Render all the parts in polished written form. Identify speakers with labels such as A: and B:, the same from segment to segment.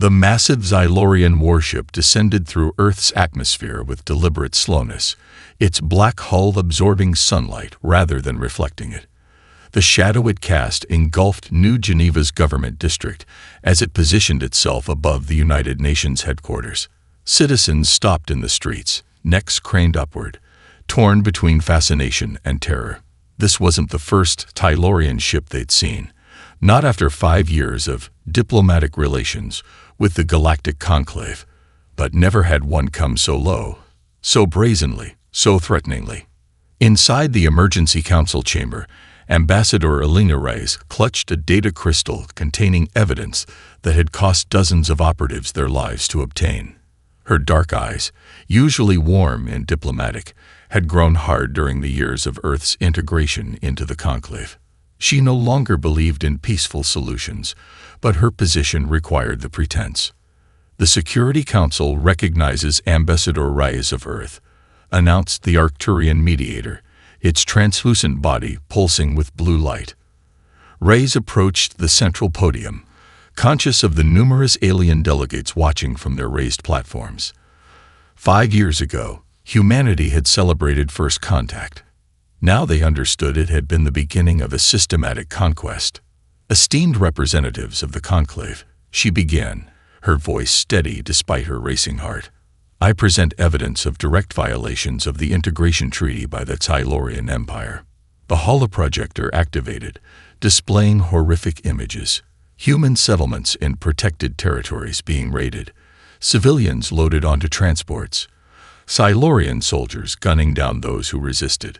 A: The massive Xylorian warship descended through Earth's atmosphere with deliberate slowness, its black hull absorbing sunlight rather than reflecting it. The shadow it cast engulfed New Geneva's government district as it positioned itself above the United Nations headquarters. Citizens stopped in the streets, necks craned upward, torn between fascination and terror. This wasn't the first Tylorian ship they'd seen, not after 5 years of diplomatic relations with the Galactic Conclave, but never had one come so low, so brazenly, so threateningly. Inside the emergency council chamber, Ambassador Elena Reyes clutched a data crystal containing evidence that had cost dozens of operatives their lives to obtain. Her dark eyes, usually warm and diplomatic, had grown hard during the years of Earth's integration into the Conclave. She no longer believed in peaceful solutions, but her position required the pretense. The Security Council recognizes Ambassador Reyes of Earth, announced the Arcturian mediator, its translucent body pulsing with blue light. Reyes approached the central podium, conscious of the numerous alien delegates watching from their raised platforms. 5 years ago, humanity had celebrated first contact. Now they understood it had been the beginning of a systematic conquest. Esteemed representatives of the Conclave, she began, her voice steady despite her racing heart. I present evidence of direct violations of the integration treaty by the Tylorian Empire. The holoprojector activated, displaying horrific images. Human settlements in protected territories being raided, civilians loaded onto transports, Silurian soldiers gunning down those who resisted.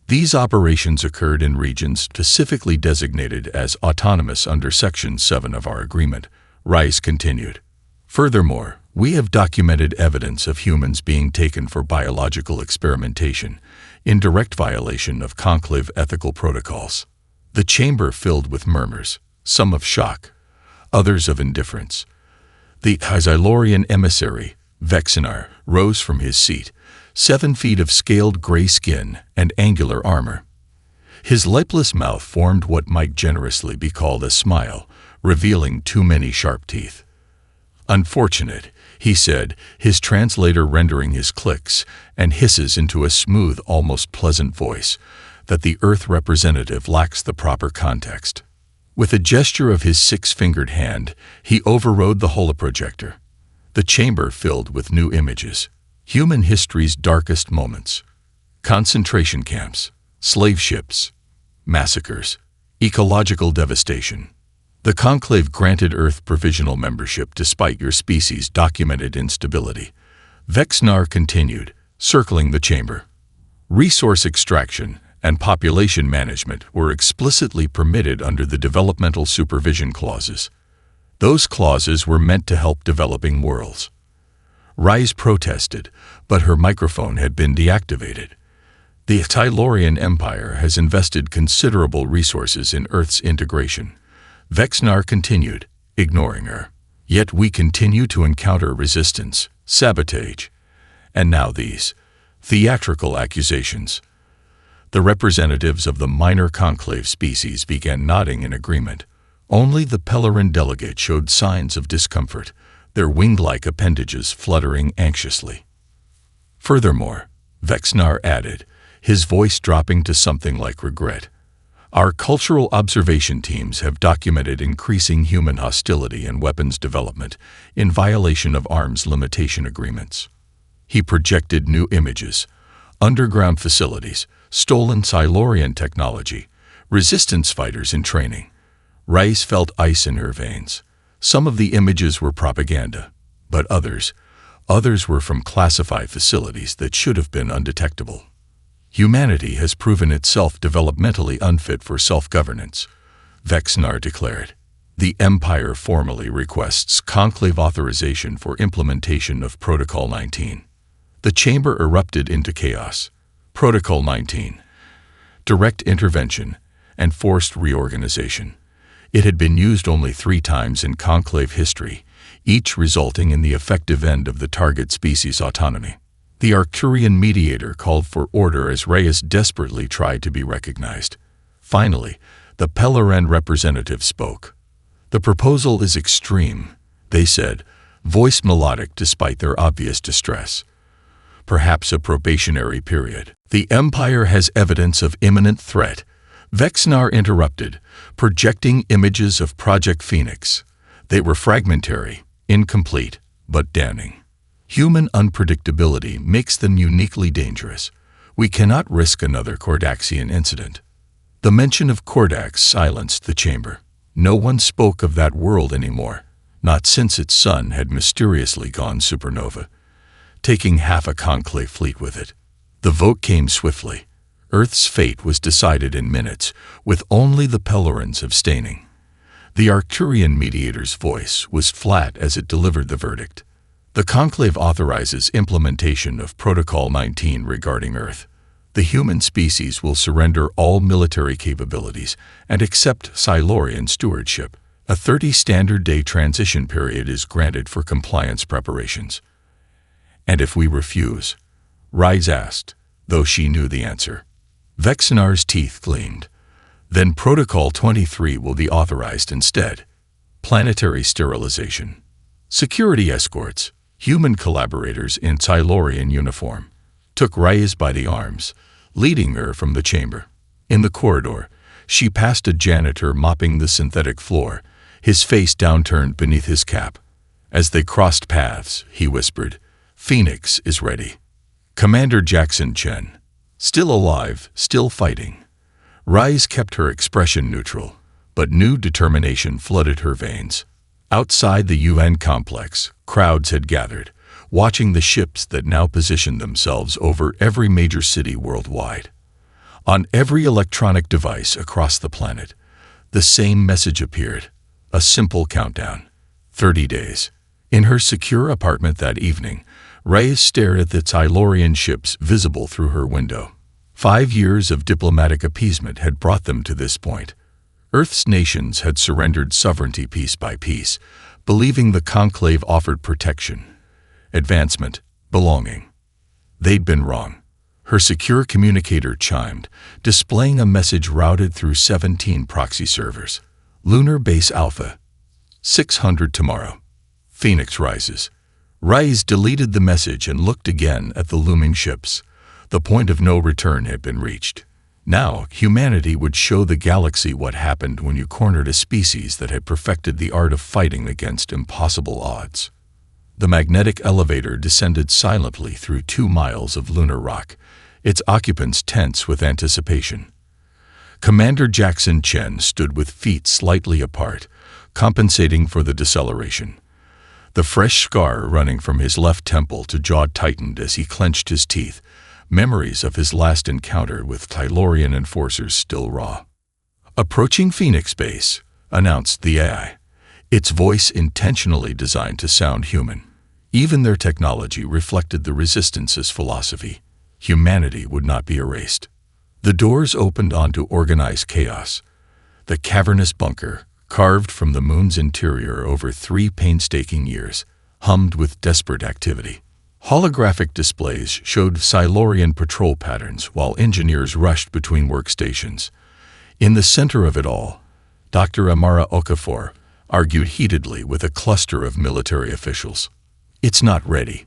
A: These operations occurred in regions specifically designated as autonomous under Section 7 of our agreement, Rice continued. Furthermore, we have documented evidence of humans being taken for biological experimentation, in direct violation of Conclave ethical protocols. The chamber filled with murmurs, some of shock, others of indifference. The Xylorian emissary, Vexinar, rose from his seat, 7 feet of scaled gray skin and angular armor. His lipless mouth formed what might generously be called a smile, revealing too many sharp teeth. Unfortunate, he said, his translator rendering his clicks and hisses into a smooth, almost pleasant voice, that the Earth representative lacks the proper context. With a gesture of his 6-fingered hand, he overrode the holoprojector. The chamber filled with new images. Human history's darkest moments. Concentration camps, slave ships, massacres, ecological devastation. The Conclave granted Earth provisional membership despite your species' documented instability. Vexnar continued, circling the chamber. Resource extraction and population management were explicitly permitted under the developmental supervision clauses. Those clauses were meant to help developing worlds. Rise protested, but her microphone had been deactivated. The Tylorian Empire has invested considerable resources in Earth's integration. Vexnar continued, ignoring her. Yet we continue to encounter resistance, sabotage, and now these theatrical accusations. The representatives of the minor conclave species began nodding in agreement. Only the Pellerin delegate showed signs of discomfort, their wing-like appendages fluttering anxiously. Furthermore, Vexnar added, his voice dropping to something like regret, our cultural observation teams have documented increasing human hostility and weapons development in violation of arms limitation agreements. He projected new images, underground facilities, stolen Silurian technology, resistance fighters in training. Rice felt ice in her veins. Some of the images were propaganda, but others were from classified facilities that should have been undetectable. Humanity has proven itself developmentally unfit for self-governance, Vexnar declared. The Empire formally requests conclave authorization for implementation of Protocol 19. The chamber erupted into chaos. Protocol 19. Direct intervention and forced reorganization. It had been used only 3 times in conclave history, each resulting in the effective end of the target species' autonomy. The Arcturian mediator called for order as Reyes desperately tried to be recognized. Finally, the Pellerin representative spoke. The proposal is extreme, they said, voice melodic despite their obvious distress. Perhaps a probationary period. The Empire has evidence of imminent threat. Vexnar interrupted, projecting images of Project Phoenix. They were fragmentary, incomplete, but damning. Human unpredictability makes them uniquely dangerous. We cannot risk another Kordaxian incident. The mention of Kordax silenced the chamber. No one spoke of that world anymore, not since its sun had mysteriously gone supernova, taking half a conclave fleet with it. The vote came swiftly. Earth's fate was decided in minutes, with only the Pelorans abstaining. The Arcturian mediator's voice was flat as it delivered the verdict. The conclave authorizes implementation of Protocol 19 regarding Earth. The human species will surrender all military capabilities and accept Silurian stewardship. A 30 standard day transition period is granted for compliance preparations. And if we refuse? Rise asked, though she knew the answer. Vexnar's teeth gleamed. Then Protocol 23 will be authorized instead. Planetary sterilization. Security escorts, human collaborators in Silurian uniform, took Reyes by the arms, leading her from the chamber. In the corridor, she passed a janitor mopping the synthetic floor, his face downturned beneath his cap. As they crossed paths, he whispered, "Phoenix is ready." Commander Jackson Chen, still alive, still fighting. Reyes kept her expression neutral, but new determination flooded her veins. Outside the UN complex, crowds had gathered, watching the ships that now positioned themselves over every major city worldwide. On every electronic device across the planet, the same message appeared, a simple countdown, 30 days. In her secure apartment that evening, Reyes stared at the Silurian ships visible through her window. 5 years of diplomatic appeasement had brought them to this point. Earth's nations had surrendered sovereignty piece by piece, believing the conclave offered protection, advancement, belonging. They'd been wrong. Her secure communicator chimed, displaying a message routed through 17 proxy servers. Lunar Base Alpha. 600 tomorrow. Phoenix rises. Reyes deleted the message and looked again at the looming ships. The point of no return had been reached. Now, humanity would show the galaxy what happened when you cornered a species that had perfected the art of fighting against impossible odds. The magnetic elevator descended silently through 2 miles of lunar rock, its occupants tense with anticipation. Commander Jackson Chen stood with feet slightly apart, compensating for the deceleration. The fresh scar running from his left temple to jaw tightened as he clenched his teeth, memories of his last encounter with Silurian enforcers still raw. "Approaching Phoenix Base," announced the AI, its voice intentionally designed to sound human. Even their technology reflected the Resistance's philosophy. Humanity would not be erased. The doors opened onto organized chaos. The cavernous bunker, carved from the moon's interior over 3 painstaking years, hummed with desperate activity. Holographic displays showed Silurian patrol patterns while engineers rushed between workstations. In the center of it all, Dr. Amara Okafor argued heatedly with a cluster of military officials. "It's not ready,"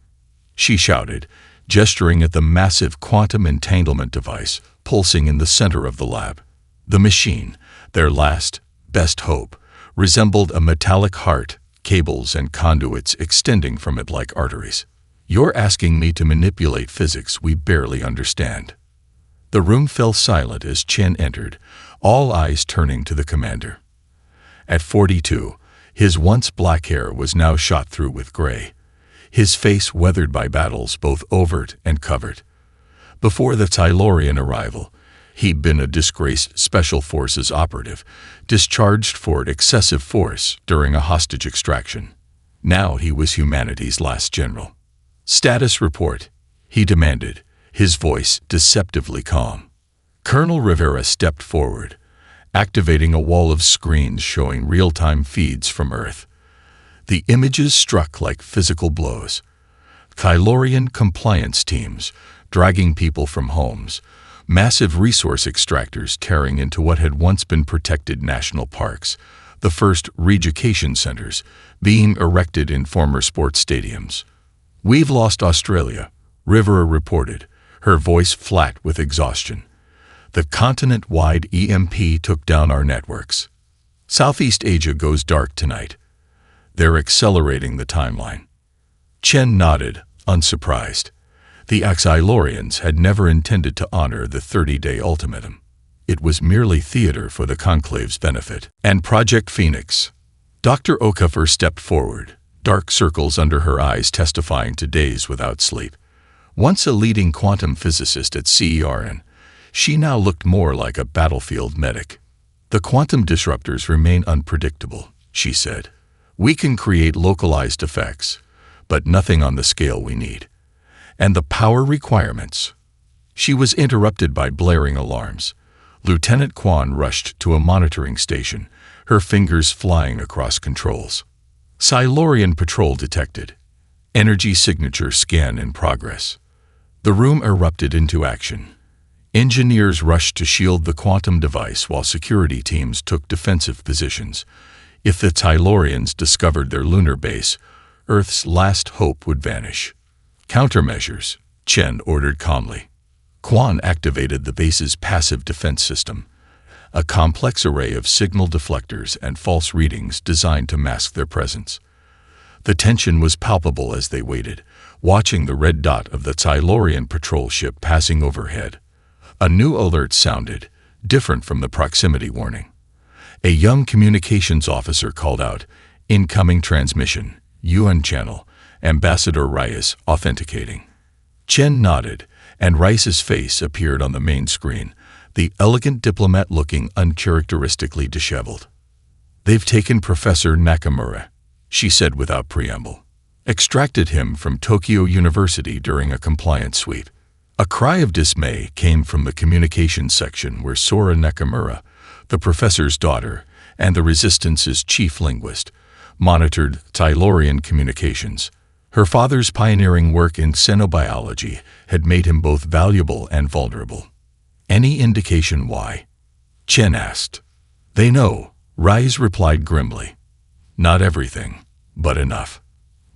A: she shouted, gesturing at the massive quantum entanglement device pulsing in the center of the lab. The machine, their last, best hope, resembled a metallic heart, cables and conduits extending from it like arteries. "You're asking me to manipulate physics we barely understand." The room fell silent as Chen entered, all eyes turning to the commander. At 42, his once black hair was now shot through with gray, his face weathered by battles both overt and covert. Before the Silurian arrival, he'd been a disgraced Special Forces operative, discharged for excessive force during a hostage extraction. Now he was humanity's last general. "Status report," he demanded, his voice deceptively calm. Colonel Rivera stepped forward, activating a wall of screens showing real-time feeds from Earth. The images struck like physical blows. Silurian compliance teams, dragging people from homes, massive resource extractors tearing into what had once been protected national parks, the first re-education centers being erected in former sports stadiums. "We've lost Australia," Rivera reported, her voice flat with exhaustion. "The continent-wide EMP took down our networks. Southeast Asia goes dark tonight. They're accelerating the timeline." Chen nodded, unsurprised. The Xylorians had never intended to honor the 30-day ultimatum. It was merely theater for the Conclave's benefit. "And Project Phoenix." Dr. Okafor stepped forward, dark circles under her eyes testifying to days without sleep. Once a leading quantum physicist at CERN, she now looked more like a battlefield medic. "The quantum disruptors remain unpredictable," she said. "We can create localized effects, but nothing on the scale we need. And the power requirements." She was interrupted by blaring alarms. Lieutenant Quan rushed to a monitoring station, her fingers flying across controls. Silurian patrol detected. Energy signature scan in progress. The room erupted into action. Engineers rushed to shield the quantum device while security teams took defensive positions. If the Silurians discovered their lunar base, Earth's last hope would vanish. "Countermeasures," Chen ordered calmly. Quan activated the base's passive defense system, a complex array of signal deflectors and false readings designed to mask their presence. The tension was palpable as they waited, watching the red dot of the Silurian patrol ship passing overhead. A new alert sounded, different from the proximity warning. A young communications officer called out, "Incoming transmission, UN channel, Ambassador Reyes authenticating." Chen nodded, and Rice's face appeared on the main screen, the elegant diplomat looking uncharacteristically disheveled. "They've taken Professor Nakamura," she said without preamble. "Extracted him from Tokyo University during a compliance sweep." A cry of dismay came from the communications section where Sora Nakamura, the professor's daughter and the Resistance's chief linguist, monitored Silurian communications. Her father's pioneering work in xenobiology had made him both valuable and vulnerable. "Any indication why?" Chen asked. "They know," Reyes replied grimly. "Not everything, but enough.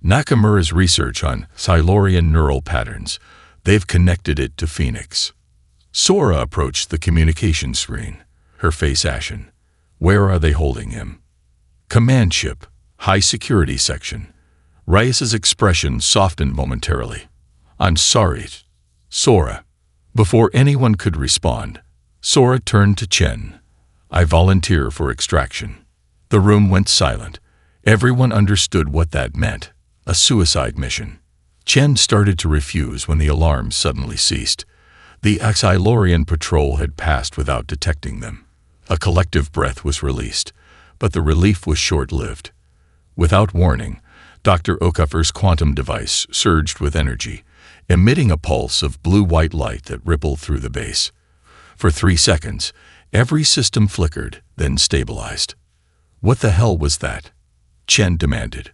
A: Nakamura's research on Silurian neural patterns, they've connected it to Phoenix." Sora approached the communication screen, her face ashen. "Where are they holding him?" "Command ship, high security section." Reyes's expression softened momentarily. "I'm sorry, Sora." Before anyone could respond, Sora turned to Chen. "I volunteer for extraction." The room went silent. Everyone understood what that meant, a suicide mission. Chen started to refuse when the alarms suddenly ceased. The Xylorian patrol had passed without detecting them. A collective breath was released, but the relief was short-lived. Without warning, Dr. Okafor's quantum device surged with energy, emitting a pulse of blue-white light that rippled through the base. For 3 seconds, every system flickered, then stabilized. "What the hell was that?" Chen demanded.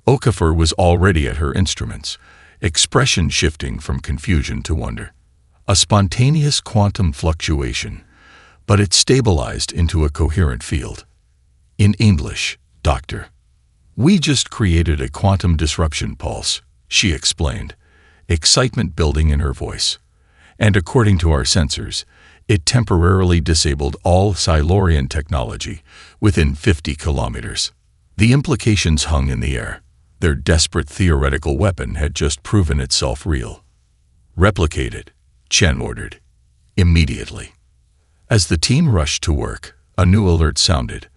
A: Okafor was already at her instruments, expression shifting from confusion to wonder. "A spontaneous quantum fluctuation, but it stabilized into a coherent field." "In English, Doctor." "We just created a quantum disruption pulse," she explained, excitement building in her voice. "And according to our sensors, it temporarily disabled all Silurian technology within 50 kilometers. The implications hung in the air. Their desperate theoretical weapon had just proven itself real." "Replicate it," Chen ordered. "Immediately." As the team rushed to work, a new alert sounded.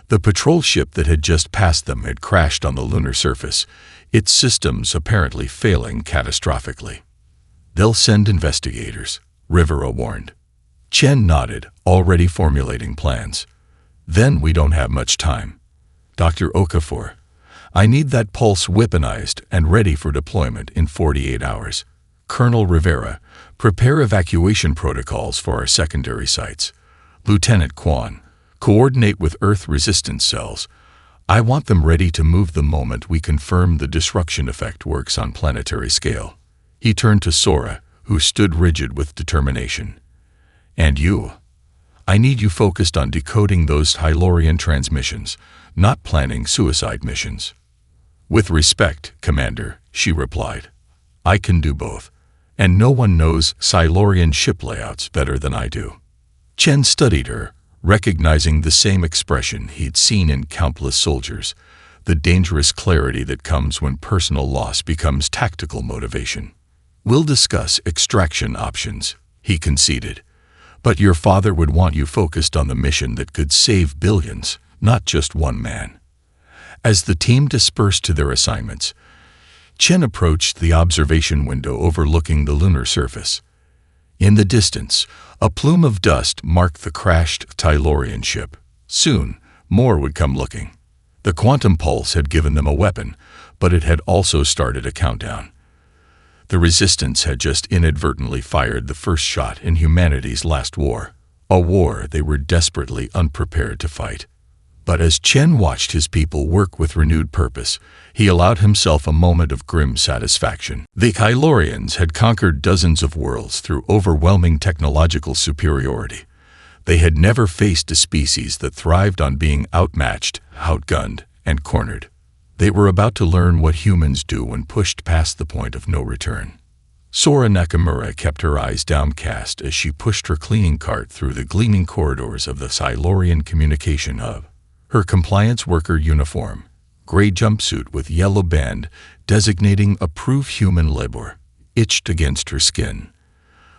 A: The patrol ship that had just passed them had crashed on the lunar surface, its systems apparently failing catastrophically. "They'll send investigators," Rivera warned. Chen nodded, already formulating plans. "Then we don't have much time. Dr. Okafor, I need that pulse weaponized and ready for deployment in 48 hours. Colonel Rivera, prepare evacuation protocols for our secondary sites. Lieutenant Quan, coordinate with Earth resistance cells. I want them ready to move the moment we confirm the disruption effect works on planetary scale." He turned to Sora, who stood rigid with determination. "And you? I need you focused on decoding those Hylorian transmissions, not planning suicide missions." "With respect, Commander," she replied. "I can do both, and no one knows Silurian ship layouts better than I do." Chen studied her, recognizing the same expression he'd seen in countless soldiers, the dangerous clarity that comes when personal loss becomes tactical motivation. "We'll discuss extraction options," he conceded, "but your father would want you focused on the mission that could save billions, not just one man." As the team dispersed to their assignments, Chen approached the observation window overlooking the lunar surface. In the distance, a plume of dust marked the crashed Tylorian ship. Soon, more would come looking. The quantum pulse had given them a weapon, but it had also started a countdown. The Resistance had just inadvertently fired the first shot in humanity's last war, a war they were desperately unprepared to fight. But as Chen watched his people work with renewed purpose, he allowed himself a moment of grim satisfaction. The Hylorians had conquered dozens of worlds through overwhelming technological superiority. They had never faced a species that thrived on being outmatched, outgunned, and cornered. They were about to learn what humans do when pushed past the point of no return. Sora Nakamura kept her eyes downcast as she pushed her cleaning cart through the gleaming corridors of the Silurian communication hub. Her compliance worker uniform, gray jumpsuit with yellow band designating approved human labor, itched against her skin.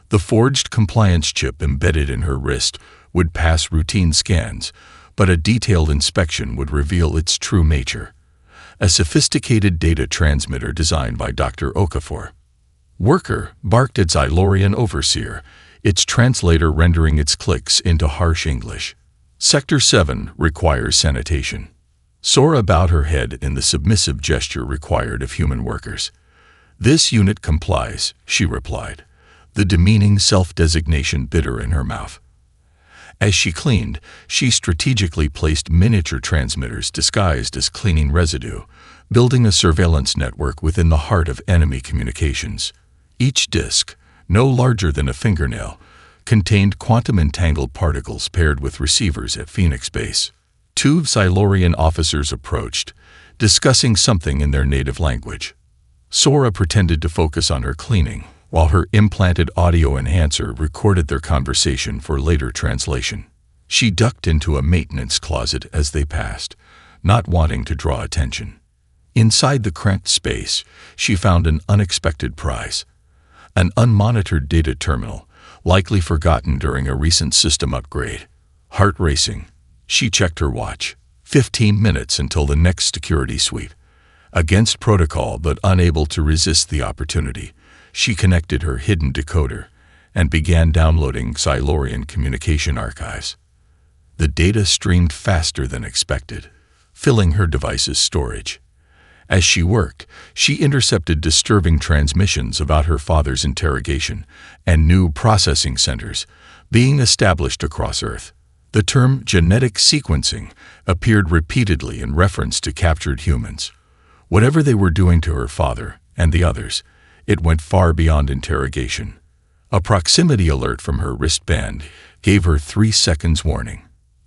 A: The forged compliance chip embedded in her wrist would pass routine scans, but a detailed inspection would reveal its true nature. A sophisticated data transmitter designed by Dr. Okafor. "Worker," barked its Silurian overseer, its translator rendering its clicks into harsh English. "Sector 7 requires sanitation." Sora bowed her head in the submissive gesture required of human workers. "This unit complies," she replied, the demeaning self-designation bitter in her mouth. As she cleaned, she strategically placed miniature transmitters disguised as cleaning residue, building a surveillance network within the heart of enemy communications. Each disk, no larger than a fingernail, contained quantum-entangled particles paired with receivers at Phoenix Base. Two Silurian officers approached, discussing something in their native language. Sora pretended to focus on her cleaning, while her implanted audio enhancer recorded their conversation for later translation. She ducked into a maintenance closet as they passed, not wanting to draw attention. Inside the cramped space, she found an unexpected prize. An unmonitored data terminal, likely forgotten during a recent system upgrade. Heart racing, she checked her watch. 15 minutes until the next security sweep. Against protocol but unable to resist the opportunity, she connected her hidden decoder and began downloading Silurian communication archives. The data streamed faster than expected, filling her device's storage. As she worked, she intercepted disturbing transmissions about her father's interrogation and new processing centers being established across Earth. The term genetic sequencing appeared repeatedly in reference to captured humans. Whatever they were doing to her father and the others, it went far beyond interrogation. A proximity alert from her wristband gave her 3 seconds warning.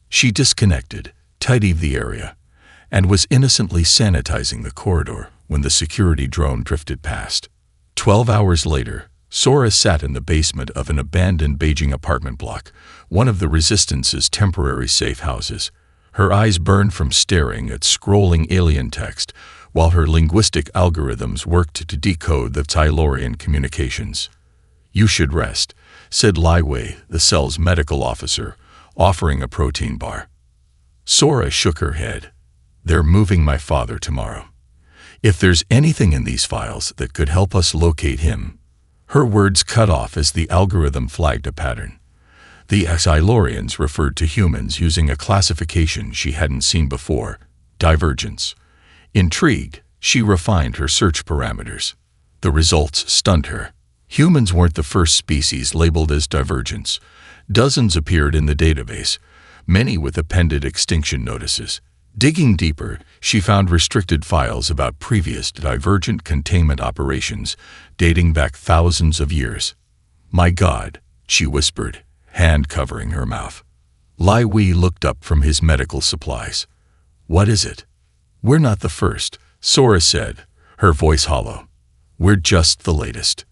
A: She disconnected, tidied the area, and was innocently sanitizing the corridor when the security drone drifted past. 12 hours later, Sora sat in the basement of an abandoned Beijing apartment block, one of the Resistance's temporary safe houses. Her eyes burned from staring at scrolling alien text, while her linguistic algorithms worked to decode the Silurian communications. "You should rest," said Lai Wei, the cell's medical officer, offering a protein bar. Sora shook her head. "They're moving my father tomorrow. If there's anything in these files that could help us locate him." Her words cut off as the algorithm flagged a pattern. The Silurians referred to humans using a classification she hadn't seen before, divergence. Intrigued, she refined her search parameters. The results stunned her. Humans weren't the first species labeled as divergence. Dozens appeared in the database, many with appended extinction notices. Digging deeper, she found restricted files about previous divergent containment operations dating back thousands of years. "My God," she whispered, hand covering her mouth. Lai Wei looked up from his medical supplies. What is it? We're not the first, Sora said, her voice hollow. We're just the latest.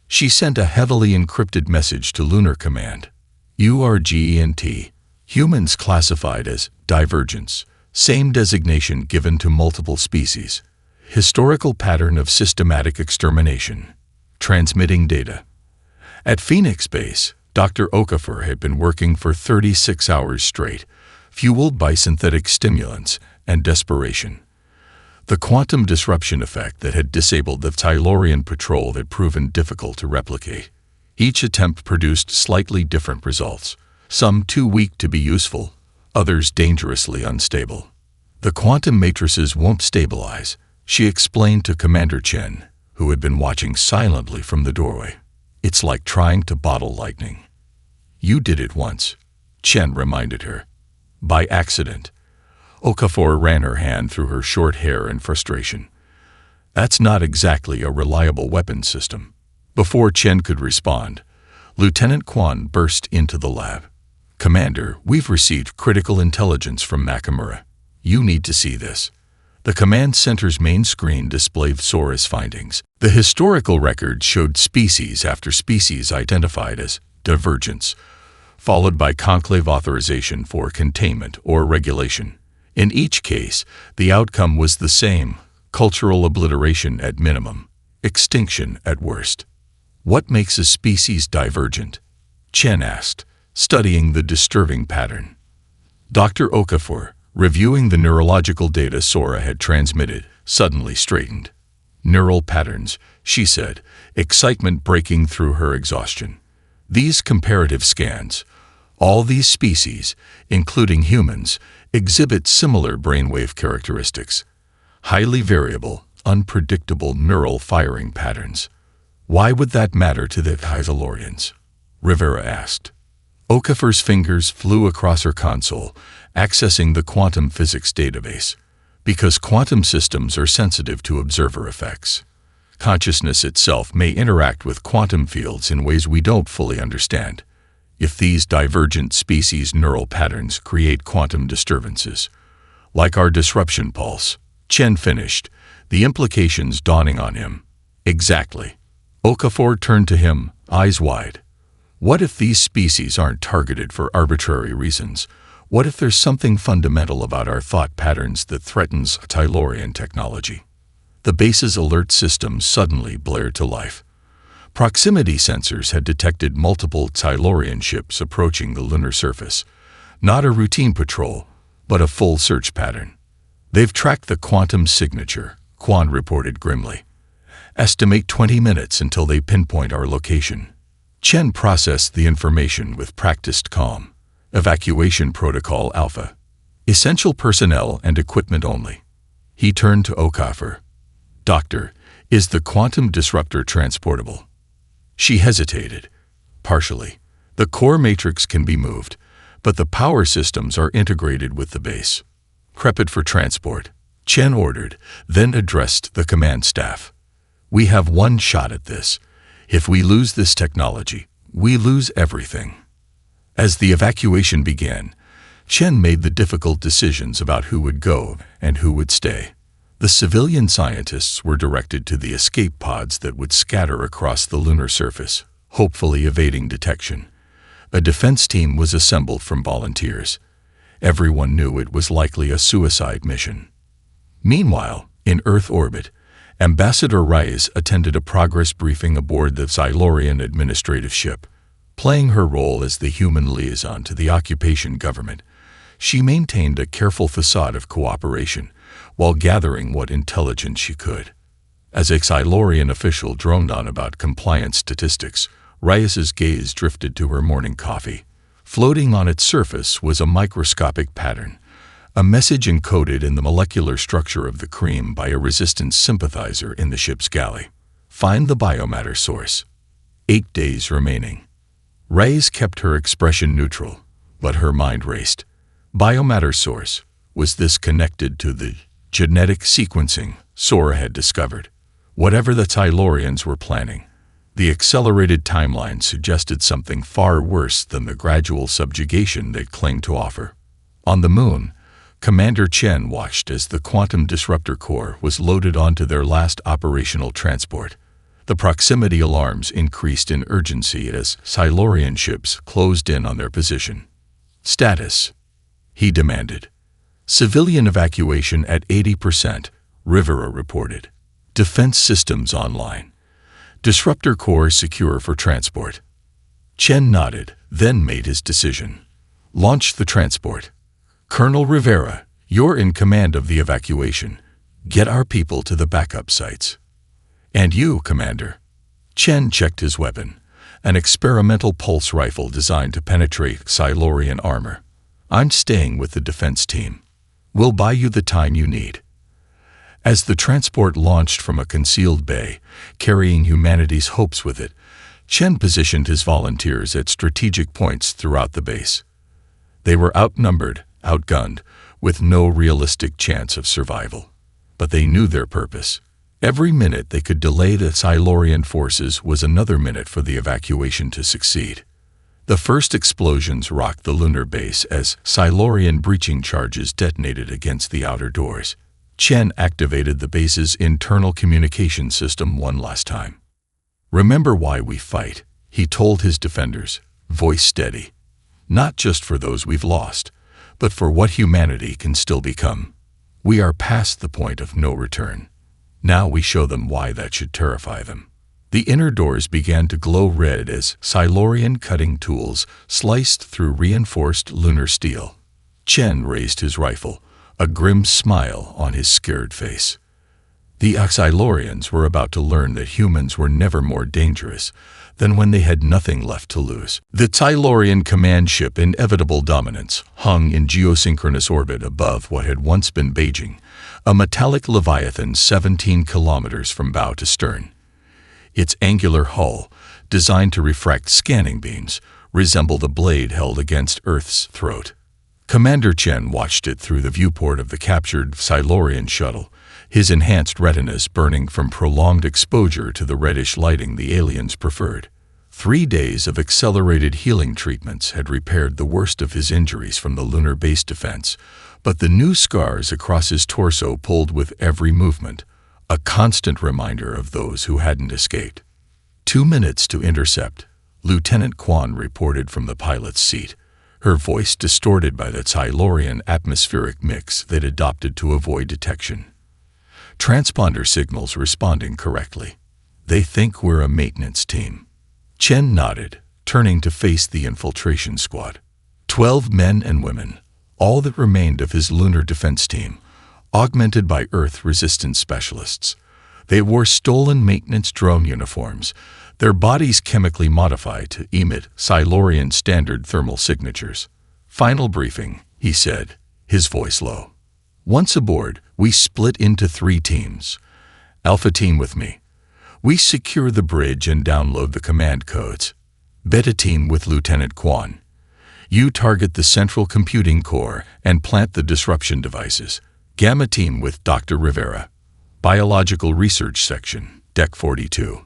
A: She sent a heavily encrypted message to Lunar Command. URGENT, humans classified as divergents, same designation given to multiple species. Historical pattern of systematic extermination. Transmitting data. At Phoenix Base, Dr. Okafor had been working for 36 hours straight, fueled by synthetic stimulants and desperation. The quantum disruption effect that had disabled the Tylorian patrol had proven difficult to replicate. Each attempt produced slightly different results, some too weak to be useful, others dangerously unstable. The quantum matrices won't stabilize, she explained to Commander Chen, who had been watching silently from the doorway. It's like trying to bottle lightning. You did it once, Chen reminded her. By accident. Okafor ran her hand through her short hair in frustration. That's not exactly a reliable weapon system. Before Chen could respond, Lieutenant Quan burst into the lab. Commander, we've received critical intelligence from Nakamura. You need to see this. The command center's main screen displayed Sora's findings. The historical record showed species after species identified as divergents, followed by conclave authorization for containment or regulation. In each case, the outcome was the same: cultural obliteration at minimum, extinction at worst. What makes a species divergent? Chen asked, studying the disturbing pattern. Dr. Okafor, reviewing the neurological data Sora had transmitted, suddenly straightened. Neural patterns, she said, excitement breaking through her exhaustion. These comparative scans, all these species, including humans, exhibit similar brainwave characteristics. Highly variable, unpredictable neural firing patterns. Why would that matter to the Tylorians? Rivera asked. Okafor's fingers flew across her console, accessing the quantum physics database. Because quantum systems are sensitive to observer effects. Consciousness itself may interact with quantum fields in ways we don't fully understand. If these divergent species' neural patterns create quantum disturbances, like our disruption pulse, Chen finished, the implications dawning on him. Exactly. Okafor turned to him, eyes wide. What if these species aren't targeted for arbitrary reasons? What if there's something fundamental about our thought patterns that threatens Tylorian technology? The base's alert systems suddenly blared to life. Proximity sensors had detected multiple Tylorian ships approaching the lunar surface. Not a routine patrol, but a full search pattern. They've tracked the quantum signature, Quan reported grimly. Estimate 20 minutes until they pinpoint our location. Chen processed the information with practiced calm. Evacuation Protocol Alpha. Essential personnel and equipment only. He turned to Okafor. Doctor, is the quantum disruptor transportable? She hesitated. Partially. The core matrix can be moved, but the power systems are integrated with the base. Prep it for transport, Chen ordered, then addressed the command staff. We have one shot at this. If we lose this technology, we lose everything. As the evacuation began, Chen made the difficult decisions about who would go and who would stay. The civilian scientists were directed to the escape pods that would scatter across the lunar surface, hopefully evading detection. A defense team was assembled from volunteers. Everyone knew it was likely a suicide mission. Meanwhile, in Earth orbit, Ambassador Reyes attended a progress briefing aboard the Xylorian administrative ship. Playing her role as the human liaison to the occupation government, she maintained a careful facade of cooperation while gathering what intelligence she could. As a Xylorian official droned on about compliance statistics, Reyes's gaze drifted to her morning coffee. Floating on its surface was a microscopic pattern, a message encoded in the molecular structure of the cream by a resistance sympathizer in the ship's galley. Find the biomatter source. 8 days remaining. Reyes kept her expression neutral, but her mind raced. Biomatter source. Was this connected to the genetic sequencing Sora had discovered? Whatever the Tylorians were planning, The accelerated timeline suggested something far worse than the gradual subjugation they'd claimed to offer. On the moon, Commander Chen watched as the quantum disruptor core was loaded onto their last operational transport. The proximity alarms increased in urgency as Silurian ships closed in on their position. "Status," he demanded. "Civilian evacuation at 80%, Rivera reported. Defense systems online. Disruptor core secure for transport." Chen nodded, then made his decision. "Launch the transport. Colonel Rivera, you're in command of the evacuation. Get our people to the backup sites." "And you, Commander?" Chen checked his weapon, an experimental pulse rifle designed to penetrate Silurian armor. "I'm staying with the defense team. We'll buy you the time you need." As the transport launched from a concealed bay, carrying humanity's hopes with it, Chen positioned his volunteers at strategic points throughout the base. They were outnumbered, outgunned, with no realistic chance of survival. But they knew their purpose. Every minute they could delay the Silurian forces was another minute for the evacuation to succeed. The first explosions rocked the lunar base as Silurian breaching charges detonated against the outer doors. Chen activated the base's internal communication system one last time. "Remember why we fight," he told his defenders, voice steady. "Not just for those we've lost, but for what humanity can still become. We are past the point of no return. Now we show them why that should terrify them." The inner doors began to glow red as Silurian cutting tools sliced through reinforced lunar steel. Chen raised his rifle, a grim smile on his scared face. The Silurians were about to learn that humans were never more dangerous than when they had nothing left to lose. The Silurian command ship Inevitable Dominance hung in geosynchronous orbit above what had once been Beijing, a metallic leviathan 17 kilometers from bow to stern. Its angular hull, designed to refract scanning beams, resembled a blade held against Earth's throat. Commander Chen watched it through the viewport of the captured Silurian shuttle, his enhanced retinas burning from prolonged exposure to the reddish lighting the aliens preferred. 3 days of accelerated healing treatments had repaired the worst of his injuries from the lunar base defense, but the new scars across his torso pulled with every movement, a constant reminder of those who hadn't escaped. 2 minutes to intercept, Lieutenant Quan reported from the pilot's seat, her voice distorted by the Silurian atmospheric mix they'd adopted to avoid detection. Transponder signals responding correctly. "They think we're a maintenance team." Chen nodded, turning to face the infiltration squad. 12 men and women, all that remained of his lunar defense team, augmented by Earth resistance specialists. They wore stolen maintenance drone uniforms, their bodies chemically modified to emit Silurian standard thermal signatures. "Final briefing," he said, his voice low. "Once aboard, we split into 3 teams. Alpha team with me. We secure the bridge and download the command codes. Beta team with Lieutenant Quan. You target the central computing core and plant the disruption devices. Gamma team with Dr. Rivera. Biological research section, Deck 42.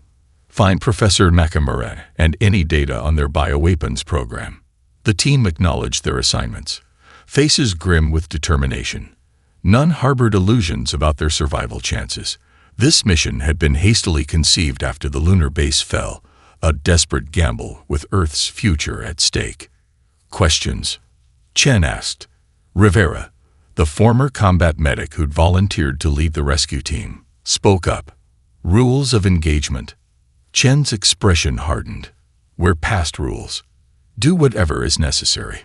A: Find Professor Nakamura and any data on their bioweapons program." The team acknowledged their assignments, faces grim with determination. None harbored illusions about their survival chances. This mission had been hastily conceived after the lunar base fell, a desperate gamble with Earth's future at stake. "Questions?" Chen asked. Rivera, the former combat medic who'd volunteered to lead the rescue team, spoke up. "Rules of engagement." Chen's expression hardened. "We're past rules. Do whatever is necessary."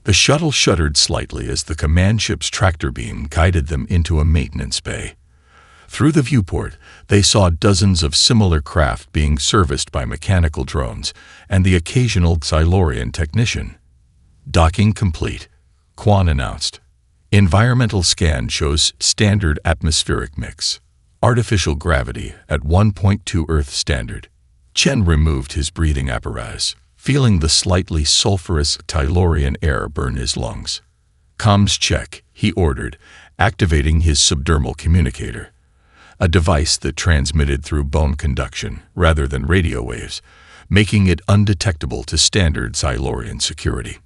A: The shuttle shuddered slightly as the command ship's tractor beam guided them into a maintenance bay. Through the viewport, they saw dozens of similar craft being serviced by mechanical drones and the occasional Silurian technician. "Docking complete," Quan announced. "Environmental scan shows standard atmospheric mix. Artificial gravity at 1.2 Earth standard." Chen removed his breathing apparatus, feeling the slightly sulfurous Silurian air burn his lungs. "Comms check," he ordered, activating his subdermal communicator. a device that transmitted through bone conduction rather than radio waves, making it undetectable to standard Silurian security.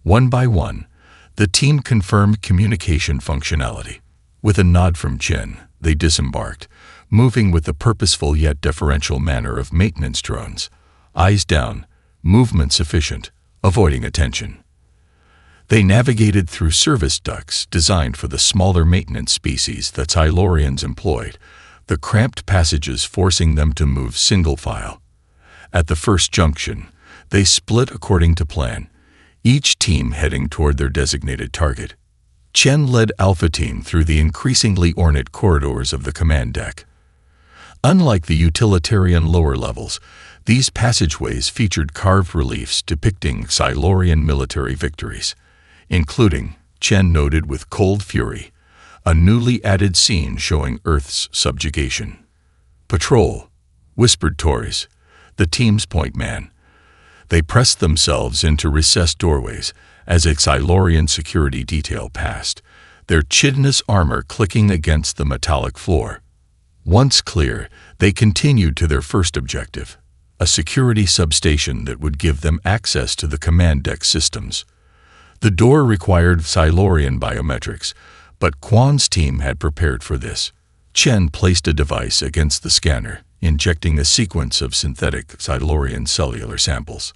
A: One by one, the team confirmed communication functionality. With a nod from Chen, they disembarked, moving with the purposeful yet deferential manner of maintenance drones, eyes down, movement sufficient, avoiding attention. They navigated through service ducts designed for the smaller maintenance species that Silurians employed, the cramped passages forcing them to move single file. At the first junction, they split according to plan, each team heading toward their designated target. Chen led Alpha Team through the increasingly ornate corridors of the command deck. Unlike the utilitarian lower levels, these passageways featured carved reliefs depicting Silurian military victories, including, Chen noted with cold fury, a newly added scene showing Earth's subjugation. "Patrol," whispered Torres, the team's point man. They pressed themselves into recessed doorways as a Silurian security detail passed, their chitinous armor clicking against the metallic floor. Once clear, they continued to their first objective, a security substation that would give them access to the command deck systems. The door required Silurian biometrics, but Quan's team had prepared for this. Chen placed a device against the scanner, injecting a sequence of synthetic Silurian cellular samples.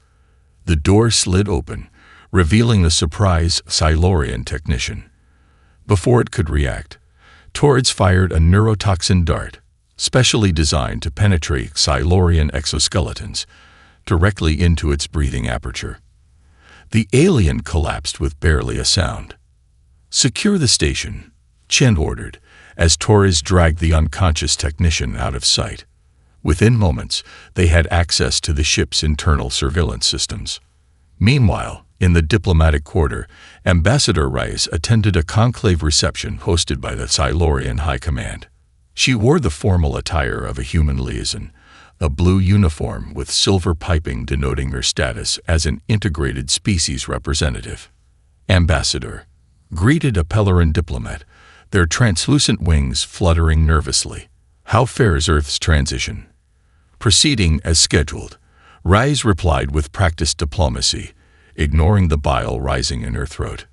A: The door slid open, revealing the surprised Silurian technician. Before it could react, Torres fired a neurotoxin dart, specially designed to penetrate Silurian exoskeletons, directly into its breathing aperture. The alien collapsed with barely a sound. "Secure the station," Chen ordered, as Torres dragged the unconscious technician out of sight. Within moments, they had access to the ship's internal surveillance systems. Meanwhile, in the diplomatic quarter, Ambassador Rice attended a conclave reception hosted by the Silurian High Command. She wore the formal attire of a human liaison, a blue uniform with silver piping denoting her status as an integrated species representative. "Ambassador," greeted a Pellerin diplomat, their translucent wings fluttering nervously. "How fares Earth's transition?" Proceeding as scheduled, Rice replied with practiced diplomacy, ignoring the bile rising in her throat.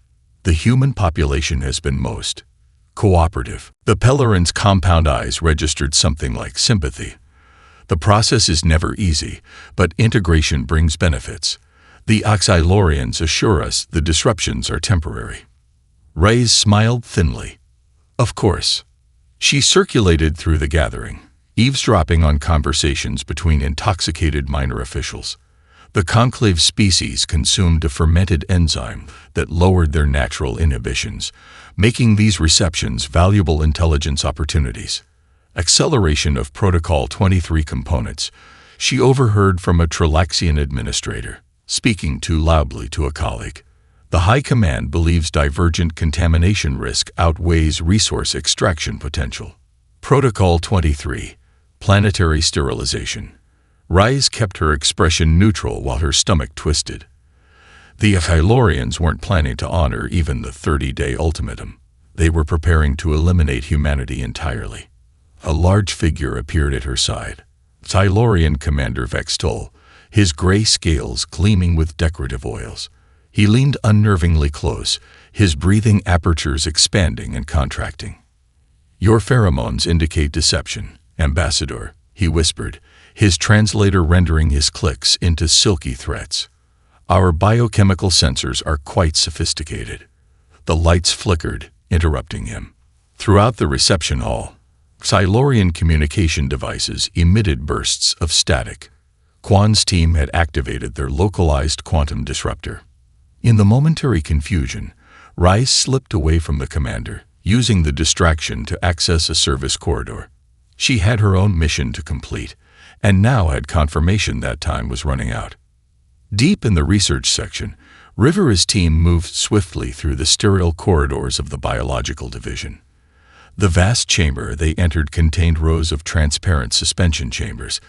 A: "The human population has been most cooperative." The Pellerin's compound eyes registered something like sympathy. "The process is never easy, but integration brings benefits. The Silurians assure us the disruptions are temporary." Rice smiled thinly. "Of course." She circulated through the gathering, eavesdropping on conversations between intoxicated minor officials. The conclave species consumed a fermented enzyme that lowered their natural inhibitions, making these receptions valuable intelligence opportunities. Acceleration of Protocol 23 components, she overheard from a Trilaxian administrator, speaking too loudly to a colleague. The High Command believes divergent contamination risk outweighs resource extraction potential. Protocol 23, planetary sterilization. Rice kept her expression neutral while her stomach twisted. The Silurians weren't planning to honor even the 30-day ultimatum. They were preparing to eliminate humanity entirely. A large figure appeared at her side. Silurian Commander Vextol, his gray scales gleaming with decorative oils. He leaned unnervingly close, his breathing apertures expanding and contracting. "Your pheromones indicate deception, Ambassador," he whispered, his translator rendering his clicks into silky threats. "Our biochemical sensors are quite sophisticated." The lights flickered, interrupting him. Throughout the reception hall, Silurian communication devices emitted bursts of static. Quan's team had activated their localized quantum disruptor. In the momentary confusion, Rice slipped away from the commander, using the distraction to access a service corridor. She had her own mission to complete, and now had confirmation that time was running out. Deep in the research section, Rivera's team moved swiftly through the sterile corridors of the biological division. The vast chamber they entered contained rows of transparent suspension chambers,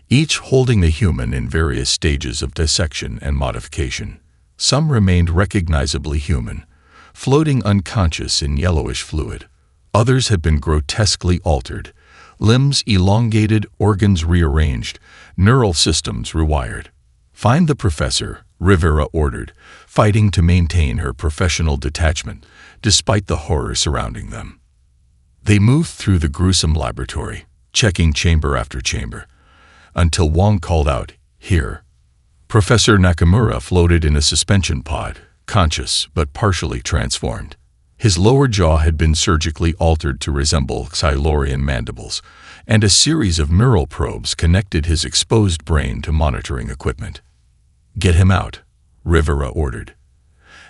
A: each holding the human in various stages of dissection and modification. Some remained recognizably human, floating unconscious in yellowish fluid. Others had been grotesquely altered, limbs elongated, organs rearranged, neural systems rewired. "Find the professor," Rivera ordered, fighting to maintain her professional detachment, despite the horror surrounding them. They moved through the gruesome laboratory, checking chamber after chamber, until Wong called out, "Here." Professor Nakamura floated in a suspension pod, conscious but partially transformed. His lower jaw had been surgically altered to resemble Silurian mandibles, and a series of neural probes connected his exposed brain to monitoring equipment. "Get him out," Rivera ordered.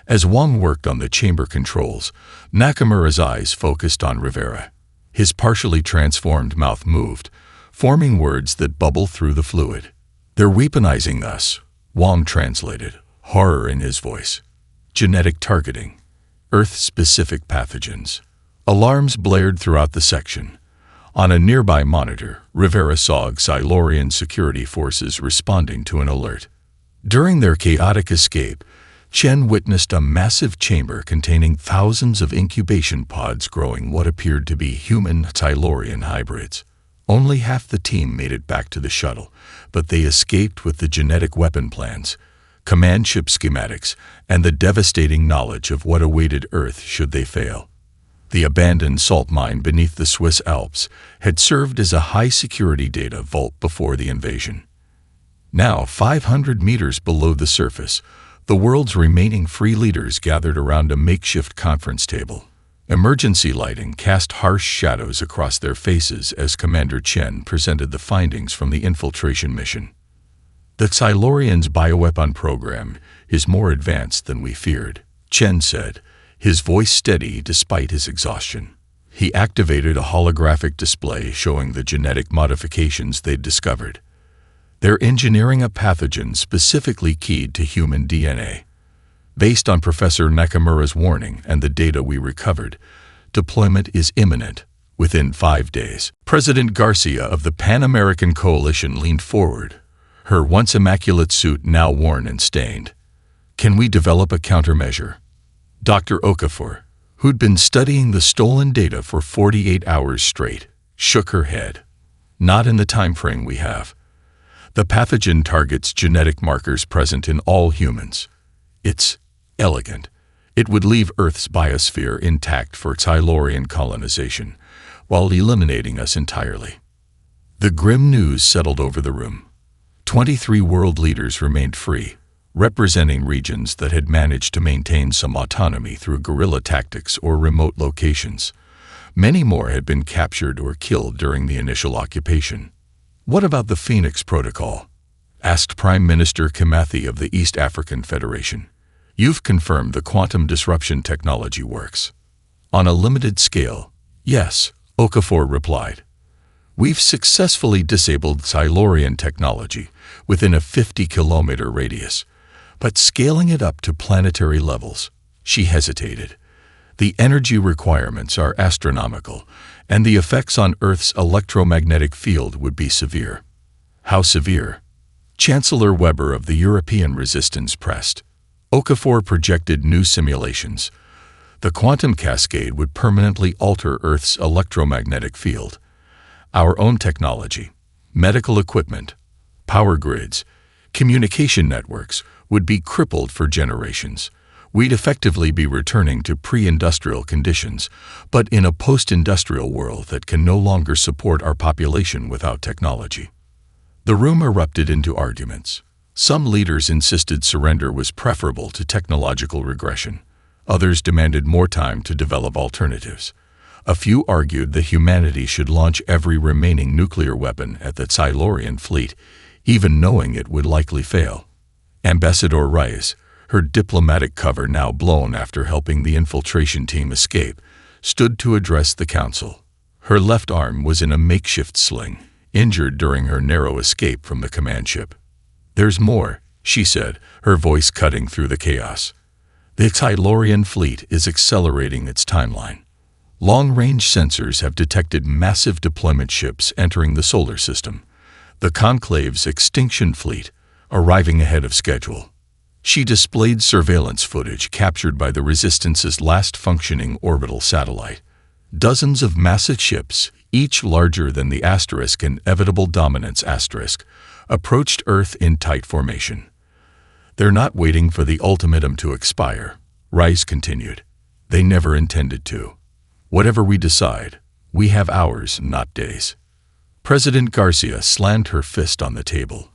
A: As Wong worked on the chamber controls, Nakamura's eyes focused on Rivera. His partially transformed mouth moved, forming words that bubbled through the fluid. "They're weaponizing us," Wong translated, horror in his voice. "Genetic targeting. Earth-specific pathogens." Alarms blared throughout the section. On a nearby monitor, Rivera saw Silurian security forces responding to an alert. During their chaotic escape, Chen witnessed a massive chamber containing thousands of incubation pods growing what appeared to be human-Silurian hybrids. Only half the team made it back to the shuttle, but they escaped with the genetic weapon plans, command ship schematics, and the devastating knowledge of what awaited Earth should they fail. The abandoned salt mine beneath the Swiss Alps had served as a high-security data vault before the invasion. Now, 500 meters below the surface, the world's remaining free leaders gathered around a makeshift conference table. Emergency lighting cast harsh shadows across their faces as Commander Chen presented the findings from the infiltration mission. "The Silurians' bioweapon program is more advanced than we feared," Chen said, his voice steady despite his exhaustion. He activated a holographic display showing the genetic modifications they'd discovered. "They're engineering a pathogen specifically keyed to human DNA. Based on Professor Nakamura's warning and the data we recovered, deployment is imminent, within 5 days." President Garcia of the Pan-American Coalition leaned forward, her once immaculate suit now worn and stained. "Can we develop a countermeasure?" Dr. Okafor, who'd been studying the stolen data for 48 hours straight, shook her head. "Not in the time frame we have. The pathogen targets genetic markers present in all humans. It's elegant. It would leave Earth's biosphere intact for Silurian colonization, while eliminating us entirely." The grim news settled over the room. 23 world leaders remained free, representing regions that had managed to maintain some autonomy through guerrilla tactics or remote locations. Many more had been captured or killed during the initial occupation. "What about the Phoenix Protocol?" asked Prime Minister Kimathi of the East African Federation. "You've confirmed the quantum disruption technology works." "On a limited scale, yes," Okafor replied. "We've successfully disabled Silurian technology within a 50-kilometer radius, but scaling it up to planetary levels," she hesitated. "The energy requirements are astronomical, and the effects on Earth's electromagnetic field would be severe." "How severe?" Chancellor Weber of the European Resistance pressed. Okafor projected new simulations. "The quantum cascade would permanently alter Earth's electromagnetic field. Our own technology, medical equipment, power grids, communication networks would be crippled for generations. We'd effectively be returning to pre-industrial conditions, but in a post-industrial world that can no longer support our population without technology." The room erupted into arguments. Some leaders insisted surrender was preferable to technological regression. Others demanded more time to develop alternatives. A few argued that humanity should launch every remaining nuclear weapon at the Silurian fleet, even knowing it would likely fail. Ambassador Reyes, her diplomatic cover now blown after helping the infiltration team escape, stood to address the council. Her left arm was in a makeshift sling, injured during her narrow escape from the command ship. "There's more," she said, her voice cutting through the chaos. "The Silurian fleet is accelerating its timeline. Long-range sensors have detected massive deployment ships entering the solar system. The Conclave's extinction fleet, arriving ahead of schedule." She displayed surveillance footage captured by the Resistance's last functioning orbital satellite. Dozens of massive ships, each larger than the asterisk inevitable dominance asterisk, approached Earth in tight formation. They're not waiting for the ultimatum to expire, Rice continued. They never intended to. Whatever we decide, we have hours, not days. President Garcia slammed her fist on the table.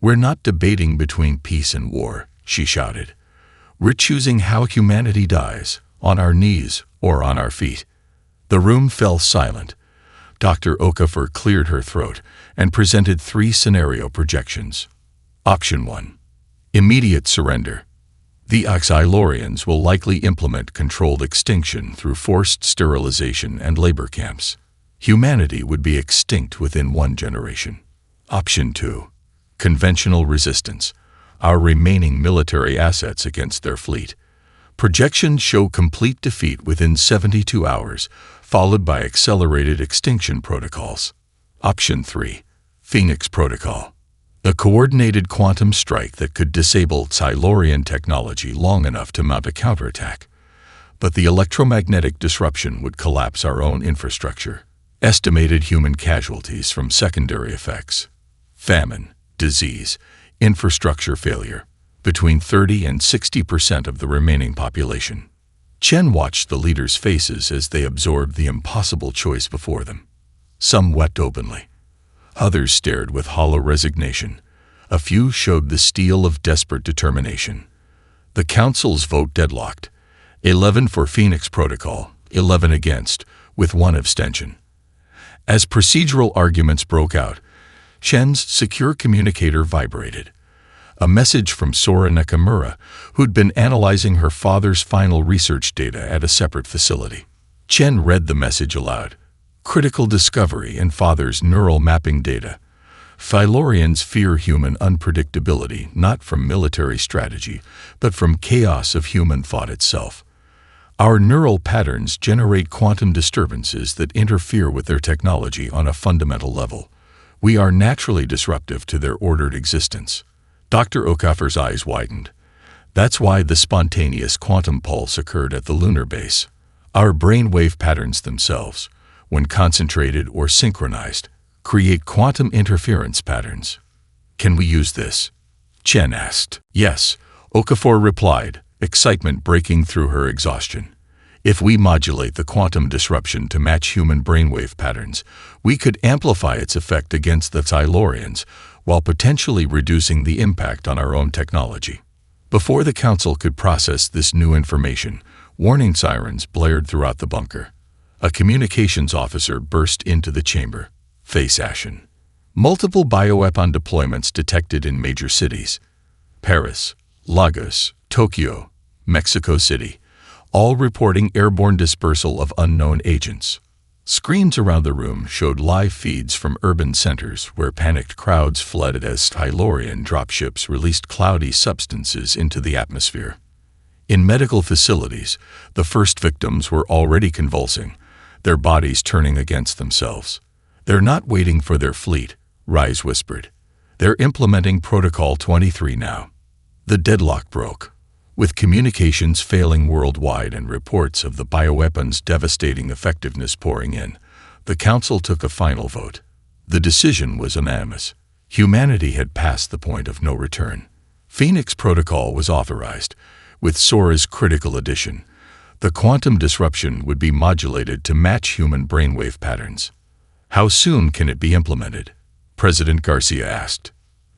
A: We're not debating between peace and war, she shouted. We're choosing how humanity dies, on our knees or on our feet. The room fell silent. Dr. Okafor cleared her throat and presented 3 scenario projections. Option 1. Immediate surrender. The Xylorians will likely implement controlled extinction through forced sterilization and labor camps. Humanity would be extinct within 1 generation. Option 2. Conventional resistance. Our remaining military assets against their fleet. Projections show complete defeat within 72 hours, followed by accelerated extinction protocols. Option 3. Phoenix Protocol. A coordinated quantum strike that could disable Xylorian technology long enough to mount a counterattack. But the electromagnetic disruption would collapse our own infrastructure. Estimated human casualties from secondary effects. Famine, disease, infrastructure failure. Between 30 and 60% of the remaining population. Chen watched the leaders' faces as they absorbed the impossible choice before them. Some wept openly. Others stared with hollow resignation. A few showed the steel of desperate determination. The council's vote deadlocked. 11 for Phoenix Protocol, 11 against, with 1 abstention. As procedural arguments broke out, Chen's secure communicator vibrated. A message from Sora Nakamura, who'd been analyzing her father's final research data at a separate facility. Chen read the message aloud. Critical discovery in father's neural mapping data. Xylorians fear human unpredictability not from military strategy, but from chaos of human thought itself. Our neural patterns generate quantum disturbances that interfere with their technology on a fundamental level. We are naturally disruptive to their ordered existence. Dr. Okafor's eyes widened. That's why the spontaneous quantum pulse occurred at the lunar base. Our brainwave patterns themselves, when concentrated or synchronized, create quantum interference patterns. Can we use this? Chen asked. Yes, Okafor replied, excitement breaking through her exhaustion. If we modulate the quantum disruption to match human brainwave patterns, we could amplify its effect against the Xylorians, while potentially reducing the impact on our own technology. Before the council could process this new information, warning sirens blared throughout the bunker. A communications officer burst into the chamber, face ashen. Multiple bioweapon deployments detected in major cities. Paris, Lagos, Tokyo, Mexico City, all reporting airborne dispersal of unknown agents. Screens around the room showed live feeds from urban centers where panicked crowds flooded as Xylorian dropships released cloudy substances into the atmosphere. In medical facilities, the first victims were already convulsing, their bodies turning against themselves. They're not waiting for their fleet, Rise whispered. They're implementing Protocol 23 now. The deadlock broke. With communications failing worldwide and reports of the bioweapons' devastating effectiveness pouring in, the Council took a final vote. The decision was unanimous. Humanity had passed the point of no return. Phoenix Protocol was authorized. With Sora's critical addition, the quantum disruption would be modulated to match human brainwave patterns. How soon can it be implemented? President Garcia asked.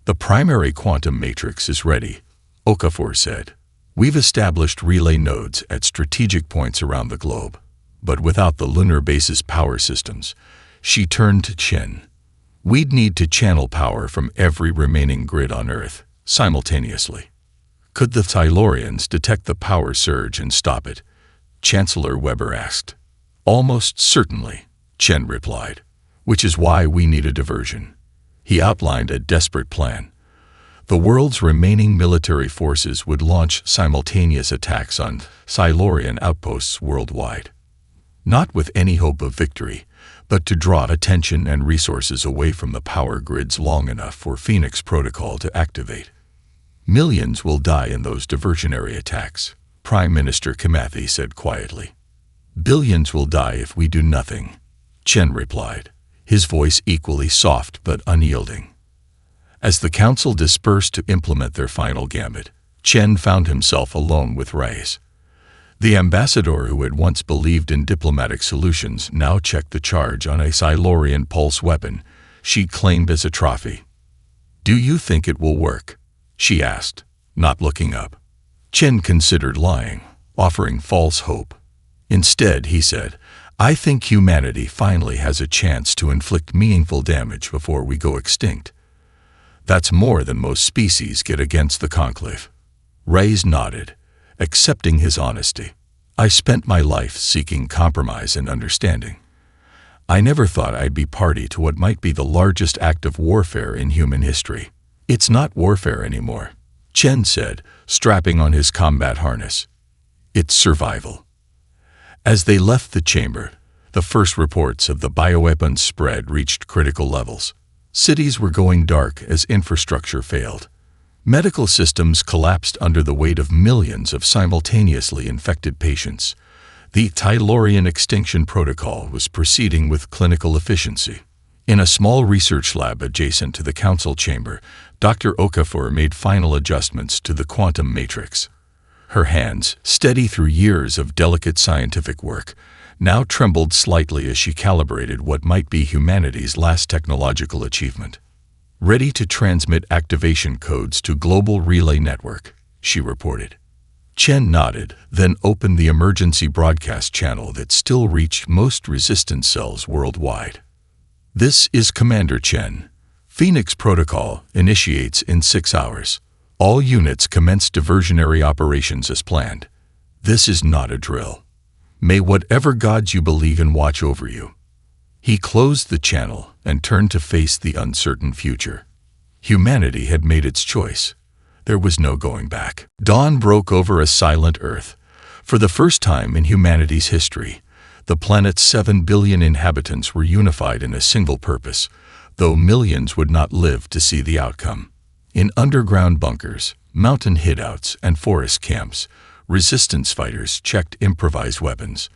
A: The primary quantum matrix is ready, Okafor said. We've established relay nodes at strategic points around the globe, but without the lunar base's power systems. She turned to Chen. We'd need to channel power from every remaining grid on Earth, simultaneously. Could the Xylorians detect the power surge and stop it? Chancellor Weber asked. Almost certainly, Chen replied, which is why we need a diversion. He outlined a desperate plan. The world's remaining military forces would launch simultaneous attacks on Xylorian outposts worldwide. Not with any hope of victory, but to draw attention and resources away from the power grids long enough for Phoenix Protocol to activate. Millions will die in those diversionary attacks, Prime Minister Kamathi said quietly. Billions will die if we do nothing, Chen replied, his voice equally soft but unyielding. As the council dispersed to implement their final gambit, Chen found himself alone with Reyes. The ambassador who had once believed in diplomatic solutions now checked the charge on a Silurian pulse weapon she claimed as a trophy. "Do you think it will work?" she asked, not looking up. Chen considered lying, offering false hope. Instead, he said, "I think humanity finally has a chance to inflict meaningful damage before we go extinct. That's more than most species get against the Conclave." Reyes nodded, accepting his honesty. "I spent my life seeking compromise and understanding. I never thought I'd be party to what might be the largest act of warfare in human history." "It's not warfare anymore," Chen said, strapping on his combat harness. "It's survival." As they left the chamber, the first reports of the bioweapons spread reached critical levels. Cities were going dark as infrastructure failed. Medical systems collapsed under the weight of millions of simultaneously infected patients. The Silurian extinction protocol was proceeding with clinical efficiency. In a small research lab adjacent to the council chamber, Dr. Okafor made final adjustments to the quantum matrix. Her hands, steady through years of delicate scientific work, now trembled slightly as she calibrated what might be humanity's last technological achievement. "Ready to transmit activation codes to Global Relay Network," she reported. Chen nodded, then opened the emergency broadcast channel that still reached most resistance cells worldwide. "This is Commander Chen. Phoenix Protocol initiates in 6 hours. All units commence diversionary operations as planned. This is not a drill. May whatever gods you believe in watch over you." He closed the channel and turned to face the uncertain future. Humanity had made its choice. There was no going back. Dawn broke over a silent Earth. For the first time in humanity's history, the planet's 7 billion inhabitants were unified in a single purpose, though millions would not live to see the outcome. In underground bunkers, mountain hideouts, and forest camps, resistance fighters checked improvised weapons.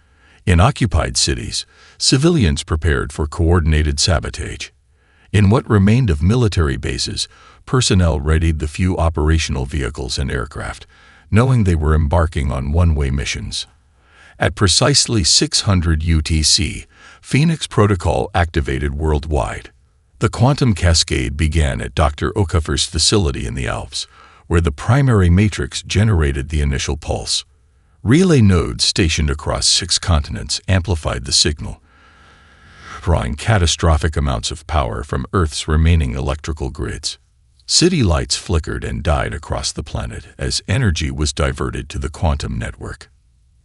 A: In occupied cities, civilians prepared for coordinated sabotage. In what remained of military bases, personnel readied the few operational vehicles and aircraft, knowing they were embarking on one-way missions. At precisely 600 UTC, Phoenix Protocol activated worldwide. The quantum cascade began at Dr. Okafor's facility in the Alps, where the primary matrix generated the initial pulse. Relay nodes stationed across 6 continents amplified the signal, drawing catastrophic amounts of power from Earth's remaining electrical grids. City lights flickered and died across the planet as energy was diverted to the quantum network.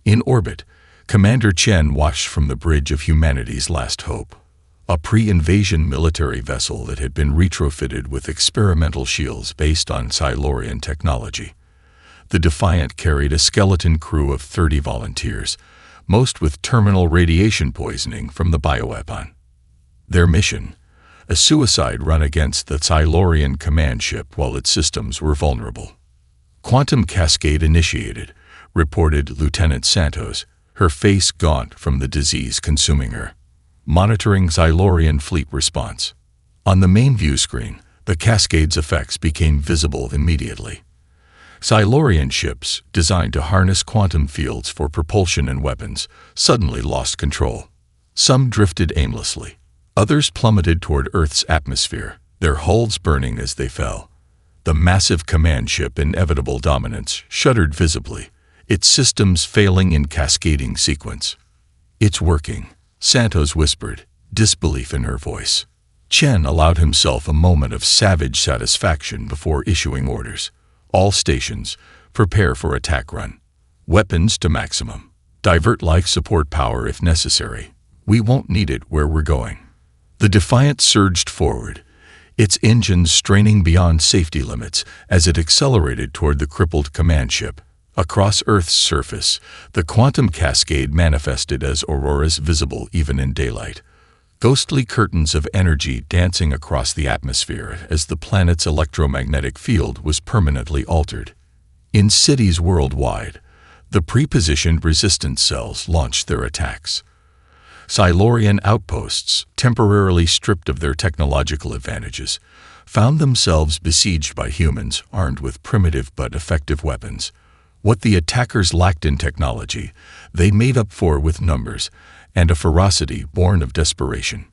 A: In orbit, Commander Chen watched from the bridge of humanity's last hope, a pre-invasion military vessel that had been retrofitted with experimental shields based on Silurian technology. The Defiant carried a skeleton crew of 30 volunteers, most with terminal radiation poisoning from the bioweapon. Their mission: a suicide run against the Silurian command ship while its systems were vulnerable. "Quantum cascade initiated," reported Lieutenant Santos, her face gaunt from the disease consuming her. Monitoring Silurian fleet response. On the main view screen, the cascade's effects became visible immediately. Silurian ships, designed to harness quantum fields for propulsion and weapons, suddenly lost control. Some drifted aimlessly. Others plummeted toward Earth's atmosphere, their hulls burning as they fell. The massive command ship Inevitable Dominance shuddered visibly, its systems failing in cascading sequence. "It's working," Santos whispered, disbelief in her voice. Chen allowed himself a moment of savage satisfaction before issuing orders. "All stations, prepare for attack run. Weapons to maximum. Divert life support power if necessary. We won't need it where we're going." The Defiant surged forward, its engines straining beyond safety limits as it accelerated toward the crippled command ship. Across Earth's surface, the quantum cascade manifested as auroras visible even in daylight. Ghostly curtains of energy dancing across the atmosphere as the planet's electromagnetic field was permanently altered. In cities worldwide, the pre-positioned resistance cells launched their attacks. Silurian outposts, temporarily stripped of their technological advantages, found themselves besieged by humans armed with primitive but effective weapons. What the attackers lacked in technology, they made up for with numbers and a ferocity born of desperation.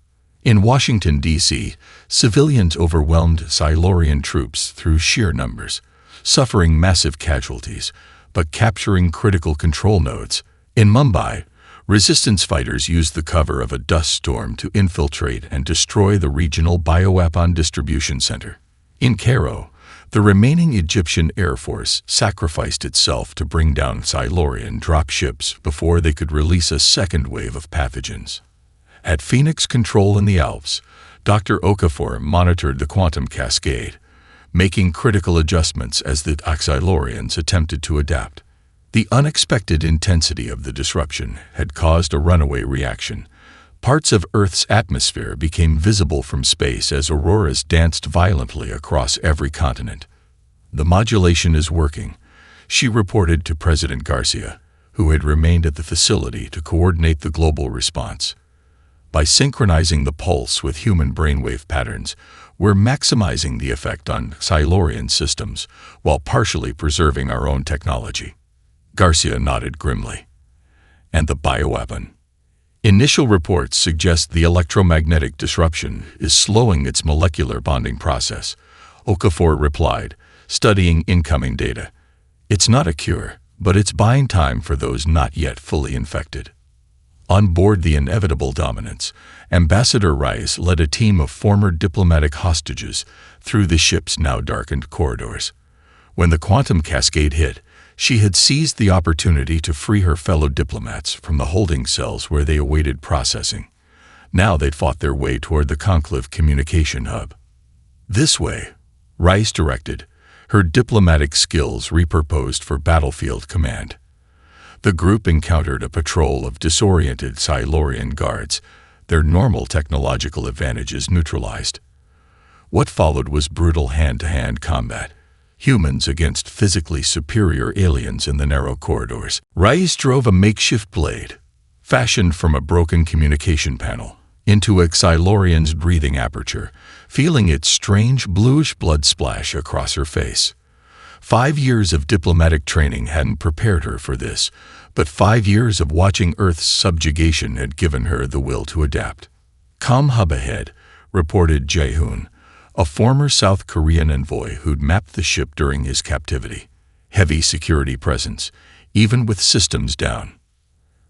A: In Washington, D.C., civilians overwhelmed Silurian troops through sheer numbers, suffering massive casualties, but capturing critical control nodes. In Mumbai, resistance fighters used the cover of a dust storm to infiltrate and destroy the regional bioweapon distribution center. In Cairo, the remaining Egyptian Air Force sacrificed itself to bring down Silurian dropships before they could release a second wave of pathogens. At Phoenix Control in the Alps, Dr. Okafor monitored the quantum cascade, making critical adjustments as the Silurians attempted to adapt. The unexpected intensity of the disruption had caused a runaway reaction. Parts of Earth's atmosphere became visible from space as auroras danced violently across every continent. "The modulation is working," she reported to President Garcia, who had remained at the facility to coordinate the global response. "By synchronizing the pulse with human brainwave patterns, we're maximizing the effect on Silurian systems while partially preserving our own technology." Garcia nodded grimly. "And the bioweapon?" "Initial reports suggest the electromagnetic disruption is slowing its molecular bonding process," Okafor replied, studying incoming data. "It's not a cure, but it's buying time for those not yet fully infected." On board the Inevitable Dominance, Ambassador Rice led a team of former diplomatic hostages through the ship's now darkened corridors. When the quantum cascade hit, she had seized the opportunity to free her fellow diplomats from the holding cells where they awaited processing. Now they'd fought their way toward the conclave communication hub. "This way," Rice directed, her diplomatic skills repurposed for battlefield command. The group encountered a patrol of disoriented Silurian guards, their normal technological advantages neutralized. What followed was brutal hand-to-hand combat. Humans against physically superior aliens in the narrow corridors. Rice drove a makeshift blade, fashioned from a broken communication panel, into a Silurian's breathing aperture, feeling its strange bluish blood splash across her face. 5 years of diplomatic training hadn't prepared her for this, but 5 years of watching Earth's subjugation had given her the will to adapt. "Com hub ahead," reported Jae-hoon, a former South Korean envoy who'd mapped the ship during his captivity. "Heavy security presence, even with systems down."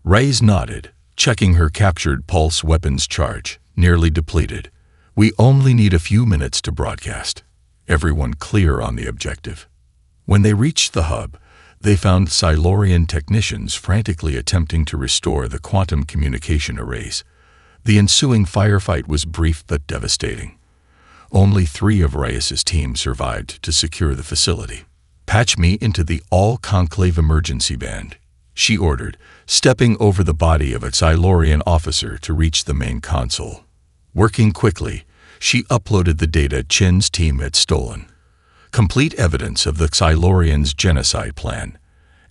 A: Reyes nodded, checking her captured pulse weapons charge, nearly depleted. "We only need a few minutes to broadcast." Everyone clear on the objective. When they reached the hub, they found Silurian technicians frantically attempting to restore the quantum communication arrays. The ensuing firefight was brief but devastating. Only 3 of Reyes's team survived to secure the facility. "Patch me into the all-conclave emergency band," she ordered, stepping over the body of a Silurian officer to reach the main console. Working quickly, she uploaded the data Chin's team had stolen. Complete evidence of the Silurians' genocide plan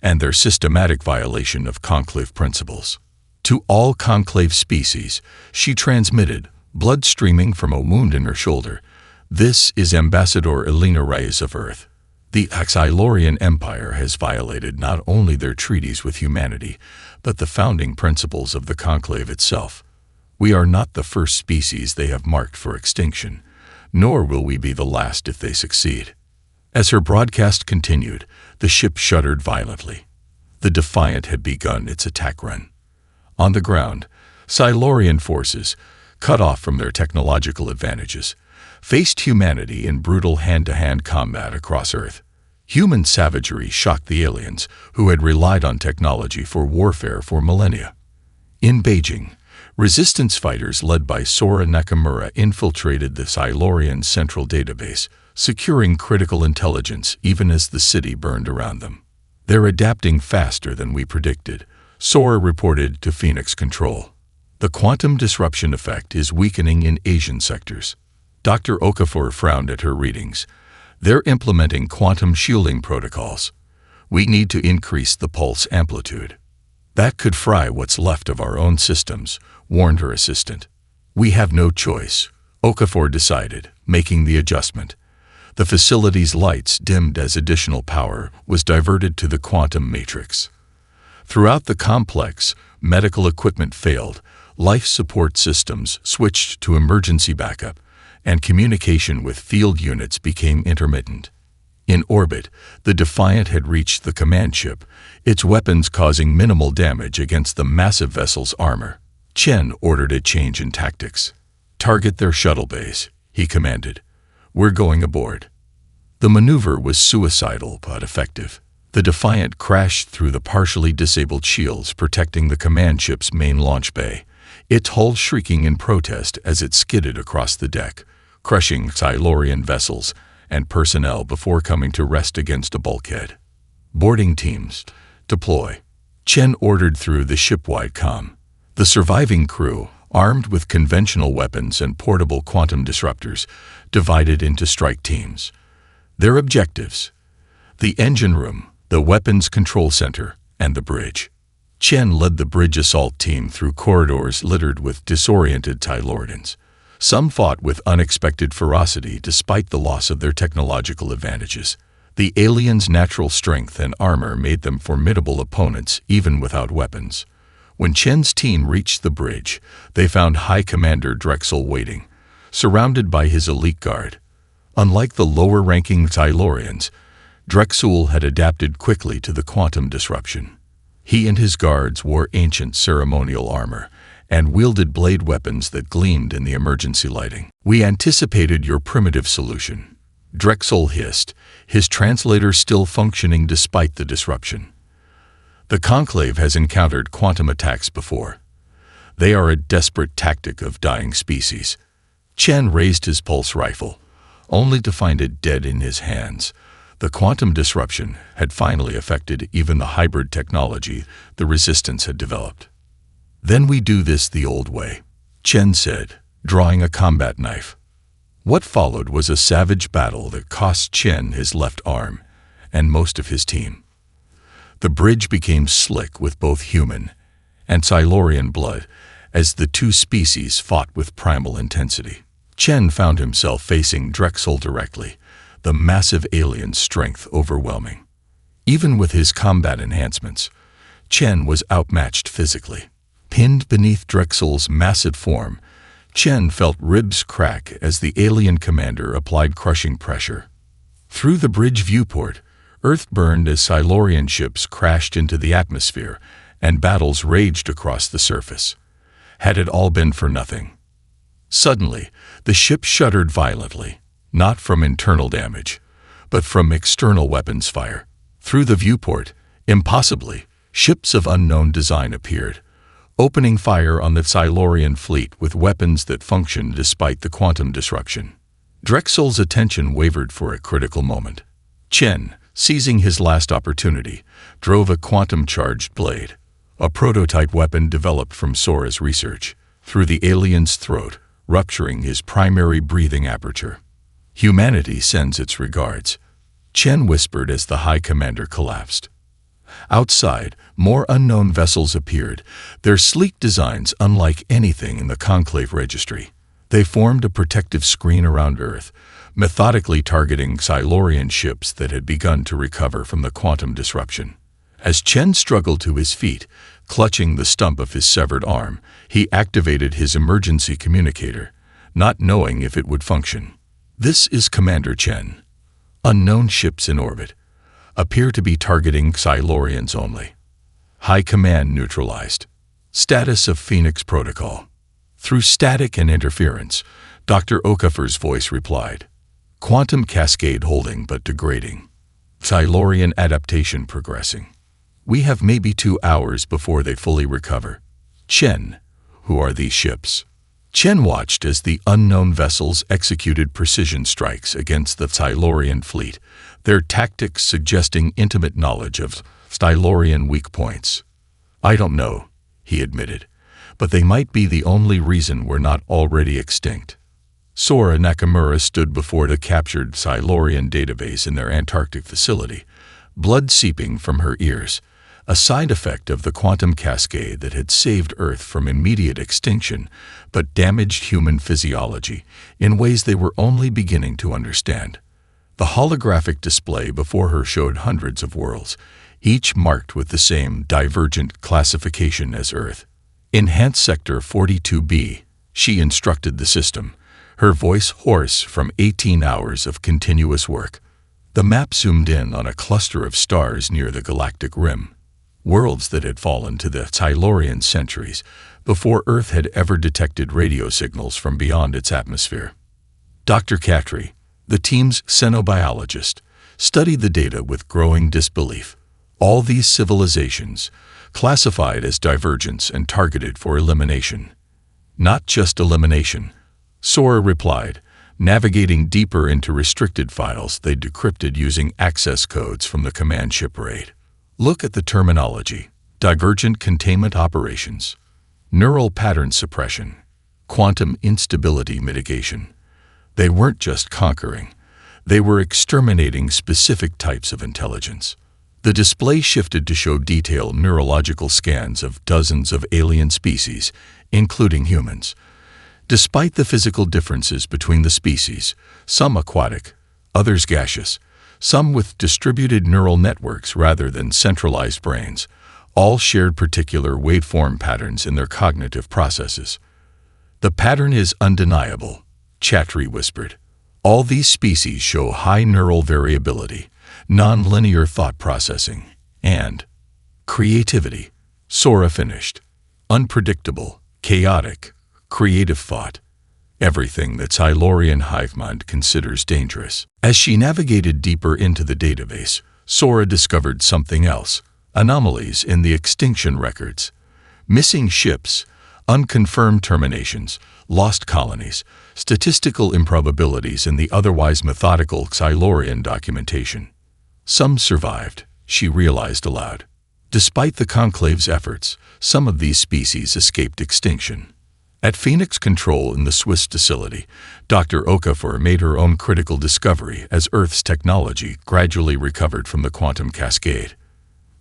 A: and their systematic violation of conclave principles. To all conclave species, she transmitted, blood streaming from a wound in her shoulder, "This is Ambassador Elena Reyes of Earth. The Silurian Empire has violated not only their treaties with humanity, but the founding principles of the conclave itself. We are not the first species they have marked for extinction, nor will we be the last if they succeed." As her broadcast continued, the ship shuddered violently. The Defiant had begun its attack run. On the ground, Silurian forces, cut off from their technological advantages, faced humanity in brutal hand-to-hand combat across Earth. Human savagery shocked the aliens, who had relied on technology for warfare for millennia. In Beijing, resistance fighters led by Sora Nakamura infiltrated the Silurian central database, securing critical intelligence even as the city burned around them. "They're adapting faster than we predicted," Sora reported to Phoenix Control. "The quantum disruption effect is weakening in Asian sectors." Dr. Okafor frowned at her readings. "They're implementing quantum shielding protocols. We need to increase the pulse amplitude." That could fry what's left of our own systems, warned her assistant. We have no choice, Okafor decided, making the adjustment. The facility's lights dimmed as additional power was diverted to the quantum matrix. Throughout the complex, medical equipment failed, life support systems switched to emergency backup, and communication with field units became intermittent. In orbit, the Defiant had reached the command ship, its weapons causing minimal damage against the massive vessel's armor. Chen ordered a change in tactics. "Target their shuttle bays," he commanded. "We're going aboard." The maneuver was suicidal but effective. The Defiant crashed through the partially disabled shields protecting the command ship's main launch bay, its hull shrieking in protest as it skidded across the deck, crushing Silurian vessels and personnel before coming to rest against a bulkhead. "Boarding teams, deploy," Chen ordered through the ship-wide comm. The surviving crew, armed with conventional weapons and portable quantum disruptors, divided into strike teams. Their objectives: the engine room, the weapons control center, and the bridge. Chen led the bridge assault team through corridors littered with disoriented Silurians. Some fought with unexpected ferocity despite the loss of their technological advantages. The aliens' natural strength and armor made them formidable opponents even without weapons. When Chen's team reached the bridge, they found High Commander Drexel waiting, surrounded by his elite guard. Unlike the lower-ranking Silurians, Drexel had adapted quickly to the quantum disruption. He and his guards wore ancient ceremonial armor and wielded blade weapons that gleamed in the emergency lighting. "We anticipated your primitive solution," Drexel hissed, his translator still functioning despite the disruption. "The Conclave has encountered quantum attacks before. They are a desperate tactic of dying species." Chen raised his pulse rifle, only to find it dead in his hands. The quantum disruption had finally affected even the hybrid technology the Resistance had developed. "Then we do this the old way," Chen said, drawing a combat knife. What followed was a savage battle that cost Chen his left arm and most of his team. The bridge became slick with both human and Silurian blood as the two species fought with primal intensity. Chen found himself facing Drexel directly, the massive alien's strength overwhelming. Even with his combat enhancements, Chen was outmatched physically. Pinned beneath Drexel's massive form, Chen felt ribs crack as the alien commander applied crushing pressure. Through the bridge viewport, Earth burned as Silurian ships crashed into the atmosphere and battles raged across the surface. Had it all been for nothing? Suddenly, the ship shuddered violently, not from internal damage, but from external weapons fire. Through the viewport, impossibly, ships of unknown design appeared, opening fire on the Silurian fleet with weapons that functioned despite the quantum disruption. Drexel's attention wavered for a critical moment. Chen, seizing his last opportunity, drove a quantum-charged blade, a prototype weapon developed from Sora's research, through the alien's throat, rupturing his primary breathing aperture. "Humanity sends its regards," Chen whispered as the High Commander collapsed. Outside, more unknown vessels appeared, their sleek designs unlike anything in the Conclave registry. They formed a protective screen around Earth, methodically targeting Silurian ships that had begun to recover from the quantum disruption. As Chen struggled to his feet, clutching the stump of his severed arm, he activated his emergency communicator, not knowing if it would function. "This is Commander Chen. Unknown ships in orbit. Appear to be targeting Silurians only. High Command neutralized. Status of Phoenix Protocol." Through static and interference, Dr. Okafor's voice replied. "Quantum cascade holding but degrading. Silurian adaptation progressing. We have maybe 2 hours before they fully recover." "Chen, who are these ships?" Chen watched as the unknown vessels executed precision strikes against the Silurian fleet, their tactics suggesting intimate knowledge of Silurian weak points. "I don't know," he admitted, "but they might be the only reason we're not already extinct." Sora Nakamura stood before the captured Silurian database in their Antarctic facility, blood seeping from her ears, a side effect of the quantum cascade that had saved Earth from immediate extinction but damaged human physiology in ways they were only beginning to understand. The holographic display before her showed hundreds of worlds, each marked with the same divergent classification as Earth. "Enhance Sector 42B," she instructed the system, her voice hoarse from 18 hours of continuous work. The map zoomed in on a cluster of stars near the galactic rim, worlds that had fallen to the Silurian centuries before Earth had ever detected radio signals from beyond its atmosphere. Dr. Katri, the team's xenobiologist, studied the data with growing disbelief. All these civilizations, classified as divergents and targeted for elimination. "Not just elimination," Sora replied, navigating deeper into restricted files they decrypted using access codes from the command ship RAID. Look at the terminology: divergent containment operations, neural pattern suppression, quantum instability mitigation. They weren't just conquering, they were exterminating specific types of intelligence. The display shifted to show detailed neurological scans of dozens of alien species, including humans. Despite the physical differences between the species, some aquatic, others gaseous, some with distributed neural networks rather than centralized brains, all shared particular waveform patterns in their cognitive processes. "The pattern is undeniable," Chatri whispered. "All these species show high neural variability, non-linear thought processing, and creativity," Sora finished. "Unpredictable, chaotic, creative thought. Everything that Silurian hivemind considers dangerous." As she navigated deeper into the database, Sora discovered something else: anomalies in the extinction records. Missing ships, unconfirmed terminations, lost colonies, statistical improbabilities in the otherwise methodical Silurian documentation. Some survived, she realized aloud. Despite the Conclave's efforts, some of these species escaped extinction. At Phoenix Control in the Swiss facility, Dr. Okafor made her own critical discovery as Earth's technology gradually recovered from the quantum cascade.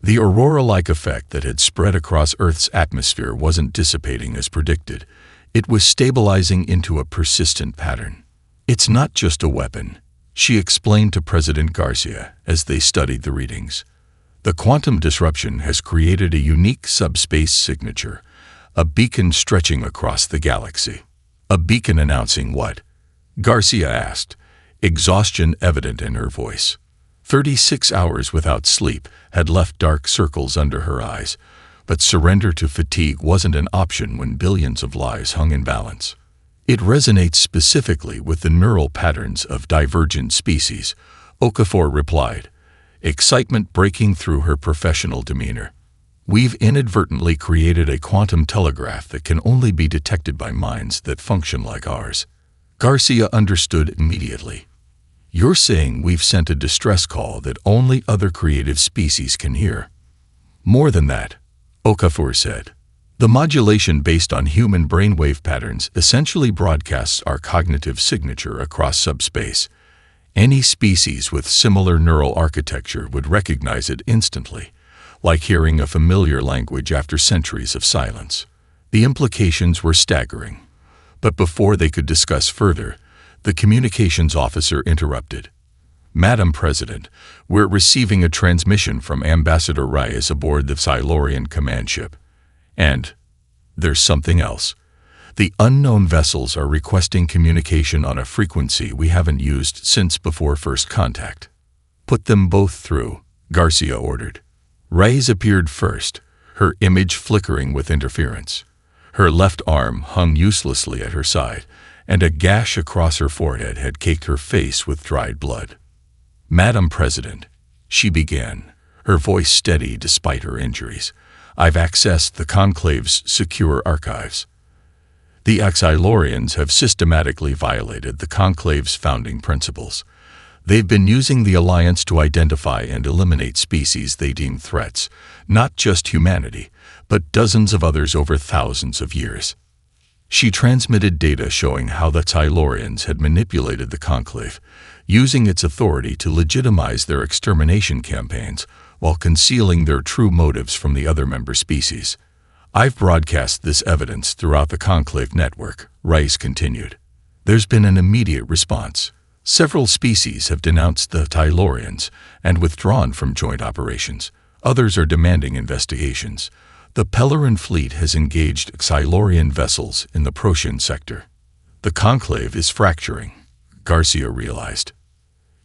A: The aurora-like effect that had spread across Earth's atmosphere wasn't dissipating as predicted. It was stabilizing into a persistent pattern. "It's not just a weapon," she explained to President Garcia as they studied the readings. "The quantum disruption has created a unique subspace signature, a beacon stretching across the galaxy." "A beacon announcing what?" Garcia asked, exhaustion evident in her voice. 36 hours without sleep had left dark circles under her eyes, but surrender to fatigue wasn't an option when billions of lives hung in balance. "It resonates specifically with the neural patterns of divergent species," Okafor replied, excitement breaking through her professional demeanor. "We've inadvertently created a quantum telegraph that can only be detected by minds that function like ours." Garcia understood immediately. "You're saying we've sent a distress call that only other creative species can hear?" "More than that," Okafor said. "The modulation based on human brainwave patterns essentially broadcasts our cognitive signature across subspace. Any species with similar neural architecture would recognize it instantly, like hearing a familiar language after centuries of silence." The implications were staggering. But before they could discuss further, the communications officer interrupted. "Madam President, we're receiving a transmission from Ambassador Reyes aboard the Silurian command ship. And there's something else. The unknown vessels are requesting communication on a frequency we haven't used since before first contact." "Put them both through," Garcia ordered. Reyes appeared first, her image flickering with interference. Her left arm hung uselessly at her side, and a gash across her forehead had caked her face with dried blood. "Madam President," she began, her voice steady despite her injuries, "I've accessed the Conclave's secure archives. The Silurians have systematically violated the Conclave's founding principles. They've been using the Alliance to identify and eliminate species they deem threats, not just humanity, but dozens of others over thousands of years." She transmitted data showing how the Silurians had manipulated the Conclave, using its authority to legitimize their extermination campaigns while concealing their true motives from the other member species. I've broadcast this evidence throughout the Conclave network, Rice continued. There's been an immediate response. Several species have denounced the Tylorians and withdrawn from joint operations. Others are demanding investigations. The Pellerin fleet has engaged Xylorian vessels in the Procyon sector. The Conclave is fracturing, Garcia realized.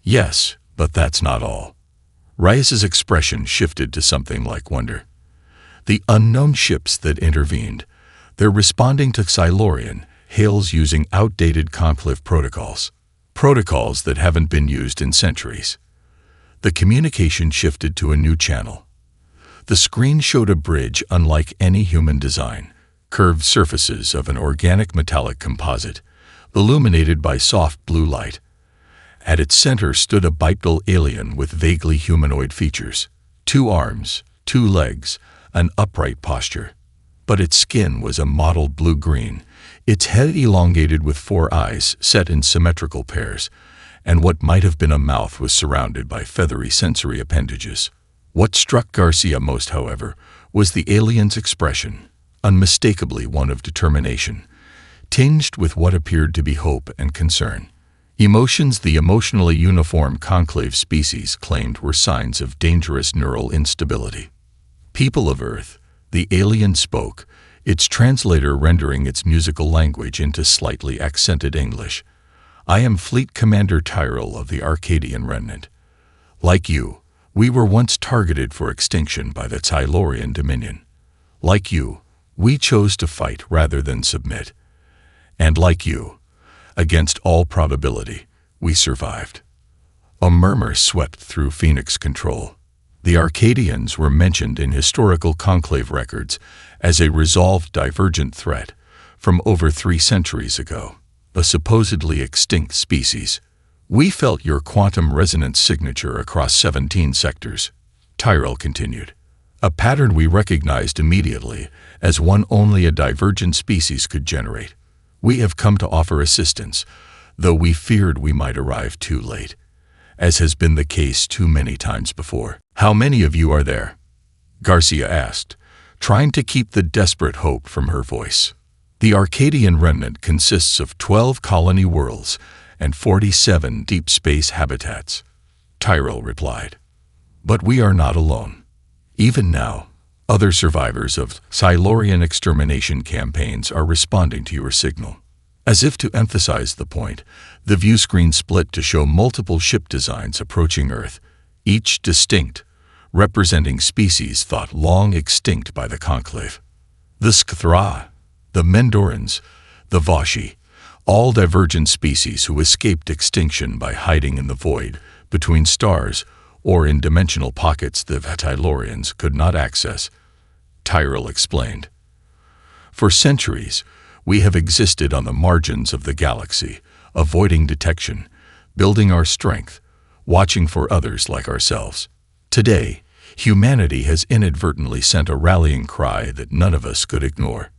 A: Yes, but that's not all. Rice's expression shifted to something like wonder. The unknown ships that intervened, they're responding to Xylorian hails using outdated Conclave protocols that haven't been used in centuries. The communication shifted to a new channel. The screen showed a bridge unlike any human design, curved surfaces of an organic metallic composite, illuminated by soft blue light. At its center stood a bipedal alien with vaguely humanoid features, 2 arms, 2 legs, an upright posture. But its skin was a mottled blue-green, its head elongated with 4 eyes set in symmetrical pairs, and what might have been a mouth was surrounded by feathery sensory appendages. What struck Garcia most, however, was the alien's expression, unmistakably one of determination, tinged with what appeared to be hope and concern. Emotions the emotionally uniform Conclave species claimed were signs of dangerous neural instability. People of Earth, the alien spoke, its translator rendering its musical language into slightly accented English. I am Fleet Commander Tyrell of the Arcadian Remnant. Like you, we were once targeted for extinction by the Tylorian Dominion. Like you, we chose to fight rather than submit. And like you, against all probability, we survived. A murmur swept through Phoenix Control. The Arcadians were mentioned in historical Conclave records as a resolved divergent threat from over 3 centuries ago, a supposedly extinct species. We felt your quantum resonance signature across 17 sectors, Tyrell continued. A pattern we recognized immediately as one only a divergent species could generate. We have come to offer assistance, though we feared we might arrive too late, as has been the case too many times before. How many of you are there? Garcia asked, trying to keep the desperate hope from her voice. The Arcadian Remnant consists of 12 colony worlds and 47 deep space habitats, Tyrell replied. But we are not alone. Even now, other survivors of Silurian extermination campaigns are responding to your signal. As if to emphasize the point, the view screen split to show multiple ship designs approaching Earth, each distinct, representing species thought long extinct by the Conclave. The Skthra, the Mendorans, the Voshi, all divergent species who escaped extinction by hiding in the void between stars or in dimensional pockets the Tylorians could not access, Tyrell explained. For centuries, we have existed on the margins of the galaxy, avoiding detection, building our strength, watching for others like ourselves. Today, humanity has inadvertently sent a rallying cry that none of us could ignore.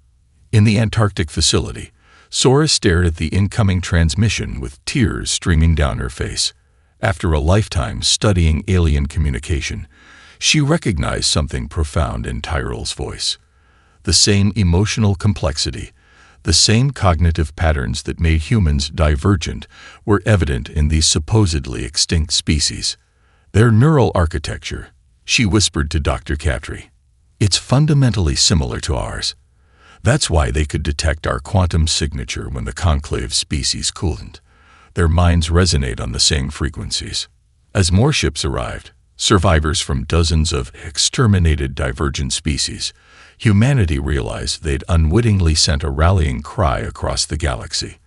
A: In the Antarctic facility, Sora stared at the incoming transmission with tears streaming down her face. After a lifetime studying alien communication, she recognized something profound in Tyrell's voice. The same emotional complexity, the same cognitive patterns that made humans divergent were evident in these supposedly extinct species. Their neural architecture, she whispered to Dr. Catry, it's fundamentally similar to ours. That's why they could detect our quantum signature when the Conclave species cooled. Their minds resonate on the same frequencies. As more ships arrived, survivors from dozens of exterminated divergent species, humanity realized they'd unwittingly sent a rallying cry across the galaxy.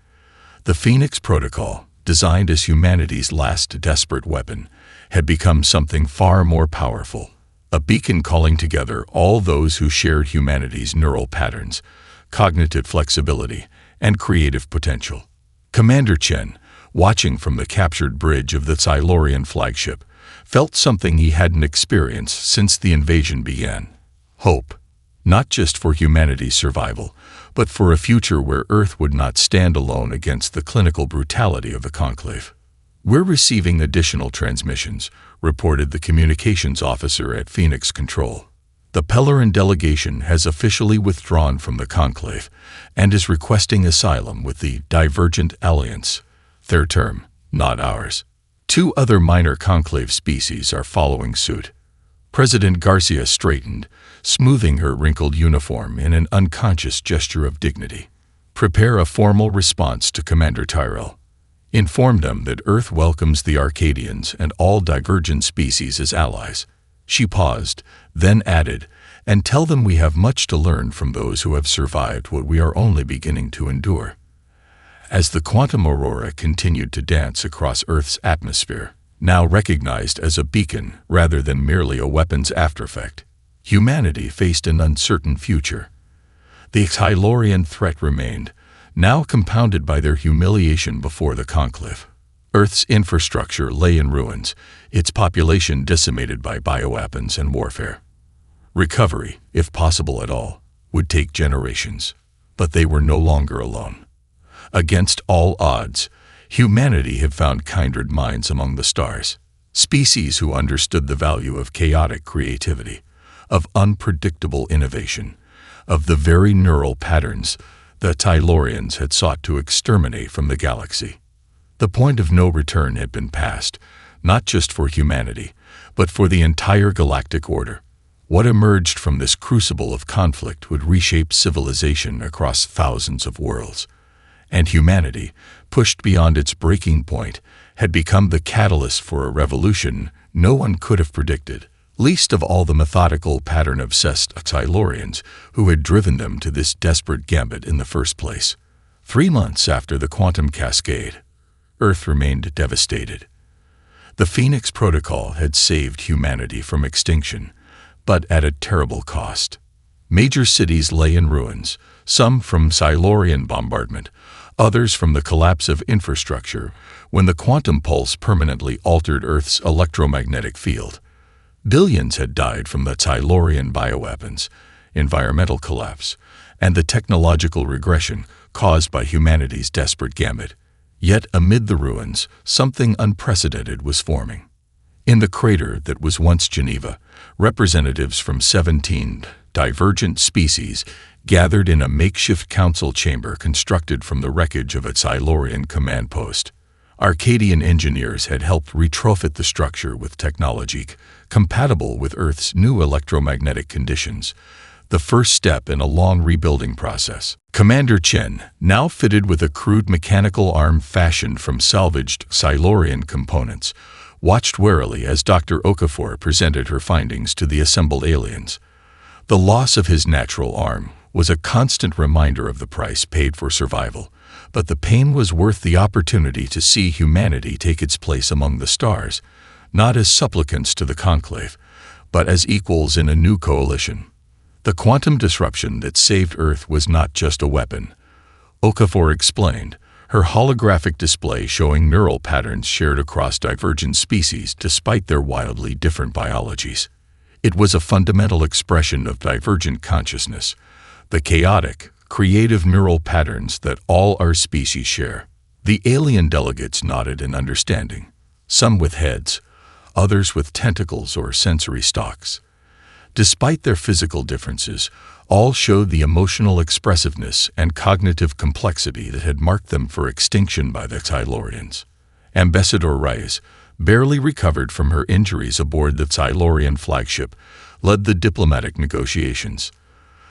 A: The Phoenix Protocol, designed as humanity's last desperate weapon, had become something far more powerful, a beacon calling together all those who shared humanity's neural patterns, cognitive flexibility, and creative potential. Commander Chen, watching from the captured bridge of the Silurian flagship, felt something he hadn't experienced since the invasion began. Hope, not just for humanity's survival, but for a future where Earth would not stand alone against the clinical brutality of the Conclave. "We're receiving additional transmissions," reported the communications officer at Phoenix Control. "The Pellerin delegation has officially withdrawn from the Conclave and is requesting asylum with the Divergent Alliance. Their term, not ours." 2 other minor Conclave species are following suit. President Garcia straightened, smoothing her wrinkled uniform in an unconscious gesture of dignity. "Prepare a formal response to Commander Tyrell. Inform them that Earth welcomes the Arcadians and all divergent species as allies." She paused, then added, "And tell them we have much to learn from those who have survived what we are only beginning to endure." As the quantum aurora continued to dance across Earth's atmosphere, now recognized as a beacon rather than merely a weapon's aftereffect, humanity faced an uncertain future. The Xylorian threat remained, now compounded by their humiliation before the Conclave. Earth's infrastructure lay in ruins, its population decimated by bioweapons and warfare. Recovery, if possible at all, would take generations, but they were no longer alone. Against all odds, humanity had found kindred minds among the stars, species who understood the value of chaotic creativity, of unpredictable innovation, of the very neural patterns the Tylorians had sought to exterminate from the galaxy. The point of no return had been passed, not just for humanity, but for the entire galactic order. What emerged from this crucible of conflict would reshape civilization across thousands of worlds. And humanity, pushed beyond its breaking point, had become the catalyst for a revolution no one could have predicted, least of all the methodical, pattern-obsessed Xylorians who had driven them to this desperate gambit in the first place. 3 months after the quantum cascade, Earth remained devastated. The Phoenix Protocol had saved humanity from extinction, but at a terrible cost. Major cities lay in ruins, some from Silurian bombardment, others from the collapse of infrastructure when the quantum pulse permanently altered Earth's electromagnetic field. Billions had died from the Silurian bioweapons, environmental collapse, and the technological regression caused by humanity's desperate gambit. Yet amid the ruins, something unprecedented was forming. In the crater that was once Geneva, representatives from 17 divergent species gathered in a makeshift council chamber constructed from the wreckage of a Silurian command post. Arcadian engineers had helped retrofit the structure with technology compatible with Earth's new electromagnetic conditions, the first step in a long rebuilding process. Commander Chen, now fitted with a crude mechanical arm fashioned from salvaged Silurian components, watched warily as Dr. Okafor presented her findings to the assembled aliens. The loss of his natural arm was a constant reminder of the price paid for survival, but the pain was worth the opportunity to see humanity take its place among the stars, not as supplicants to the Conclave, but as equals in a new coalition. The quantum disruption that saved Earth was not just a weapon. Okafor explained, her holographic display showing neural patterns shared across divergent species despite their wildly different biologies. It was a fundamental expression of divergent consciousness, the chaotic, creative neural patterns that all our species share. The alien delegates nodded in understanding, some with heads, others with tentacles or sensory stalks. Despite their physical differences, all showed the emotional expressiveness and cognitive complexity that had marked them for extinction by the Silurians. Ambassador Reyes, barely recovered from her injuries aboard the Silurian flagship, led the diplomatic negotiations.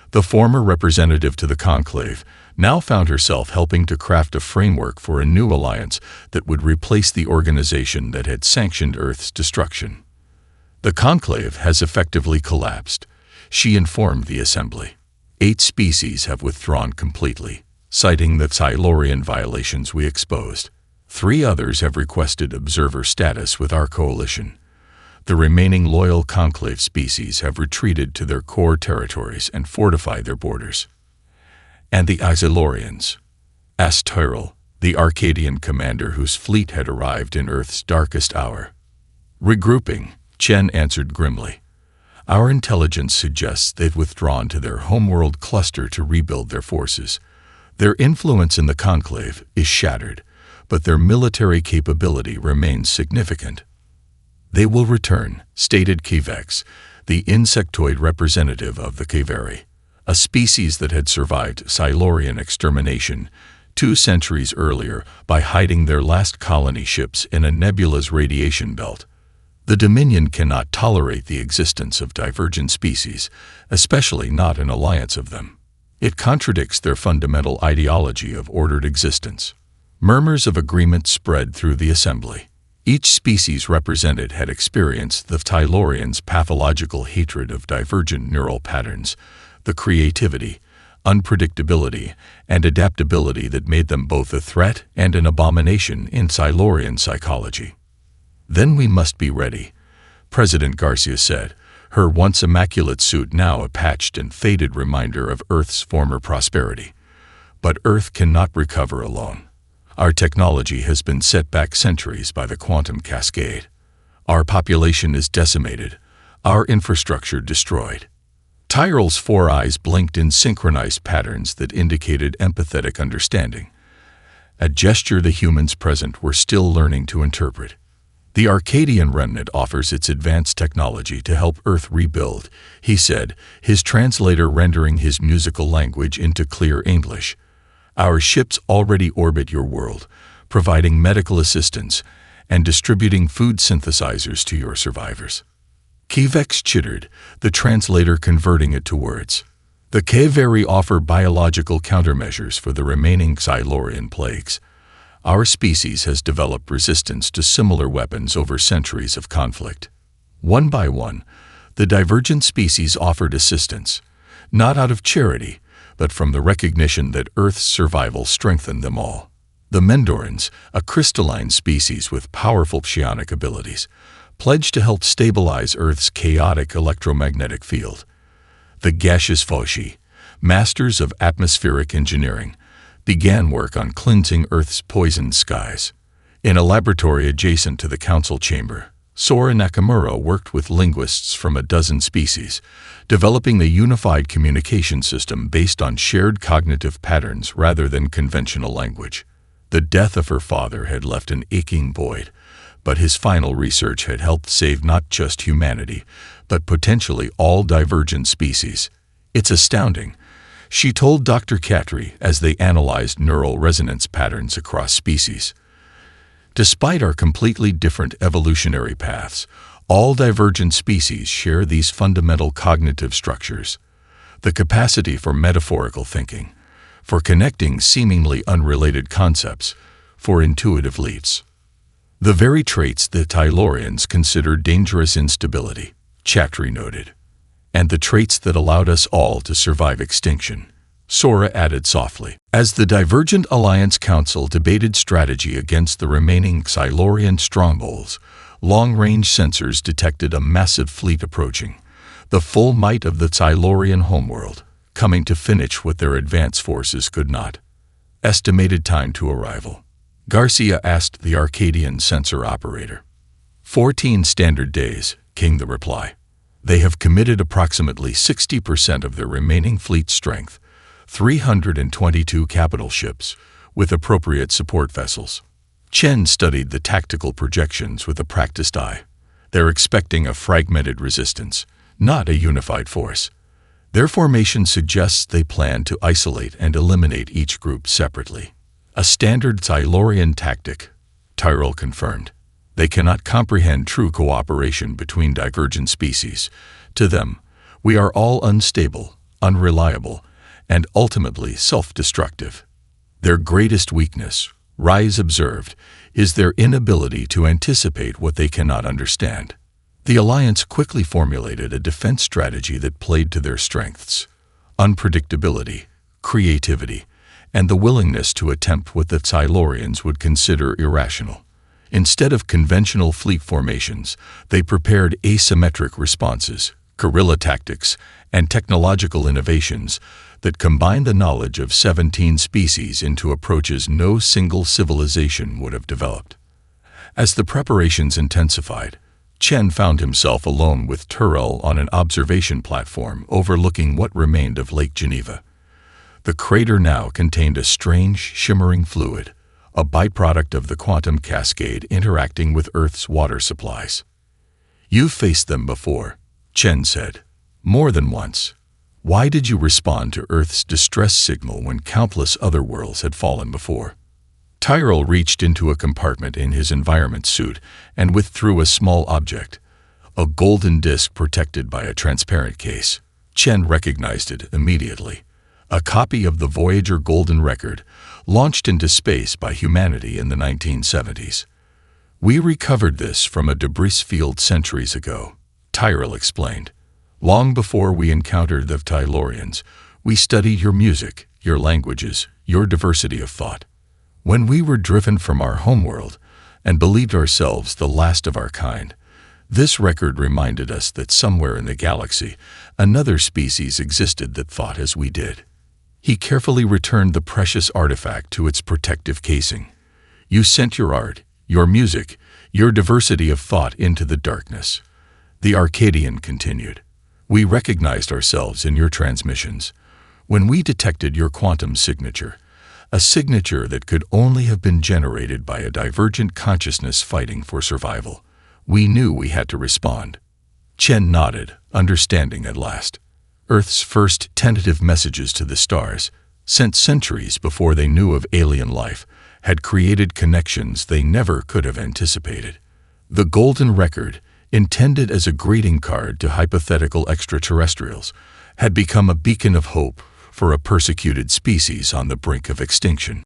A: The former representative to the Conclave now found herself helping to craft a framework for a new alliance that would replace the organization that had sanctioned Earth's destruction. "The Conclave has effectively collapsed," she informed the assembly. 8 species have withdrawn completely, citing the Silurian violations we exposed. 3 others have requested observer status with our coalition. The remaining loyal Conclave species have retreated to their core territories and fortified their borders. "And the Xylorians?" asked Tyrell, the Arcadian commander whose fleet had arrived in Earth's darkest hour. "Regrouping," Chen answered grimly. "Our intelligence suggests they've withdrawn to their homeworld cluster to rebuild their forces. Their influence in the Conclave is shattered, but their military capability remains significant. They will return, stated Kivex, the insectoid representative of the Kaveri, a species that had survived Silurian extermination 2 centuries earlier by hiding their last colony ships in a nebula's radiation belt. The Dominion cannot tolerate the existence of divergent species, especially not an alliance of them. It contradicts their fundamental ideology of ordered existence. Murmurs of agreement spread through the assembly. Each species represented had experienced the Tylorians' pathological hatred of divergent neural patterns, the creativity, unpredictability, and adaptability that made them both a threat and an abomination in Silurian psychology. "Then we must be ready," President Garcia said, her once immaculate suit now a patched and faded reminder of Earth's former prosperity. "But Earth cannot recover alone. Our technology has been set back centuries by the quantum cascade. Our population is decimated, our infrastructure destroyed." Tyrell's 4 eyes blinked in synchronized patterns that indicated empathetic understanding, a gesture the humans present were still learning to interpret. "The Arcadian remnant offers its advanced technology to help Earth rebuild," he said, his translator rendering his musical language into clear English. "Our ships already orbit your world, providing medical assistance and distributing food synthesizers to your survivors." Kivex chittered, the translator converting it to words. "The Kaveri offer biological countermeasures for the remaining Silurian plagues. Our species has developed resistance to similar weapons over centuries of conflict." One by one, the divergent species offered assistance, not out of charity, but from the recognition that Earth's survival strengthened them all. The Mendorans, a crystalline species with powerful psionic abilities, pledged to help stabilize Earth's chaotic electromagnetic field. The gaseous Foshi, masters of atmospheric engineering, began work on cleansing Earth's poisoned skies. In a laboratory adjacent to the council chamber, Sora Nakamura worked with linguists from a dozen species, developing a unified communication system based on shared cognitive patterns rather than conventional language. The death of her father had left an aching void, but his final research had helped save not just humanity, but potentially all divergent species. "It's astounding," she told Dr. Katri as they analyzed neural resonance patterns across species. "Despite our completely different evolutionary paths, all divergent species share these fundamental cognitive structures: the capacity for metaphorical thinking, for connecting seemingly unrelated concepts, for intuitive leaps. The very traits the Tylorians consider dangerous instability," Chatri noted. "And the traits that allowed us all to survive extinction," Sora added softly. As the Divergent Alliance Council debated strategy against the remaining Silurian strongholds, long-range sensors detected a massive fleet approaching, the full might of the Silurian homeworld, coming to finish what their advance forces could not. "Estimated time to arrival?" Garcia asked the Arcadian sensor operator. 14 standard days, came the reply. "They have committed approximately 60% of their remaining fleet strength, 322 capital ships, with appropriate support vessels." Chen studied the tactical projections with a practiced eye. "They're expecting a fragmented resistance, not a unified force. Their formation suggests they plan to isolate and eliminate each group separately. A standard Silurian tactic," Tyrell confirmed. "They cannot comprehend true cooperation between divergent species. To them, we are all unstable, unreliable, and ultimately self-destructive. Their greatest weakness," Rise observed, "is their inability to anticipate what they cannot understand." The Alliance quickly formulated a defense strategy that played to their strengths: unpredictability, creativity, and the willingness to attempt what the Silurians would consider irrational. Instead of conventional fleet formations, they prepared asymmetric responses, guerrilla tactics, and technological innovations that combined the knowledge of 17 species into approaches no single civilization would have developed. As the preparations intensified, Chen found himself alone with Tyrell on an observation platform overlooking what remained of Lake Geneva. The crater now contained a strange, shimmering fluid, a byproduct of the quantum cascade interacting with Earth's water supplies. You've faced them before, Chen said. More than once. Why did you respond to Earth's distress signal when countless other worlds had fallen before? Tyrell reached into a compartment in his environment suit and withdrew a small object, a golden disc protected by a transparent case. Chen recognized it immediately. A copy of the Voyager Golden Record, launched into space by humanity in the 1970s. We recovered this from a debris field centuries ago, Tyrell explained. Long before we encountered the Tylorians, we studied your music, your languages, your diversity of thought. When we were driven from our homeworld and believed ourselves the last of our kind, this record reminded us that somewhere in the galaxy, another species existed that thought as we did. He carefully returned the precious artifact to its protective casing. You sent your art, your music, your diversity of thought into the darkness. The Arcadian continued. We recognized ourselves in your transmissions. When we detected your quantum signature, a signature that could only have been generated by a divergent consciousness fighting for survival, we knew we had to respond. Chen nodded, understanding at last. Earth's first tentative messages to the stars, sent centuries before they knew of alien life, had created connections they never could have anticipated. The Golden Record, intended as a greeting card to hypothetical extraterrestrials, had become a beacon of hope for a persecuted species on the brink of extinction.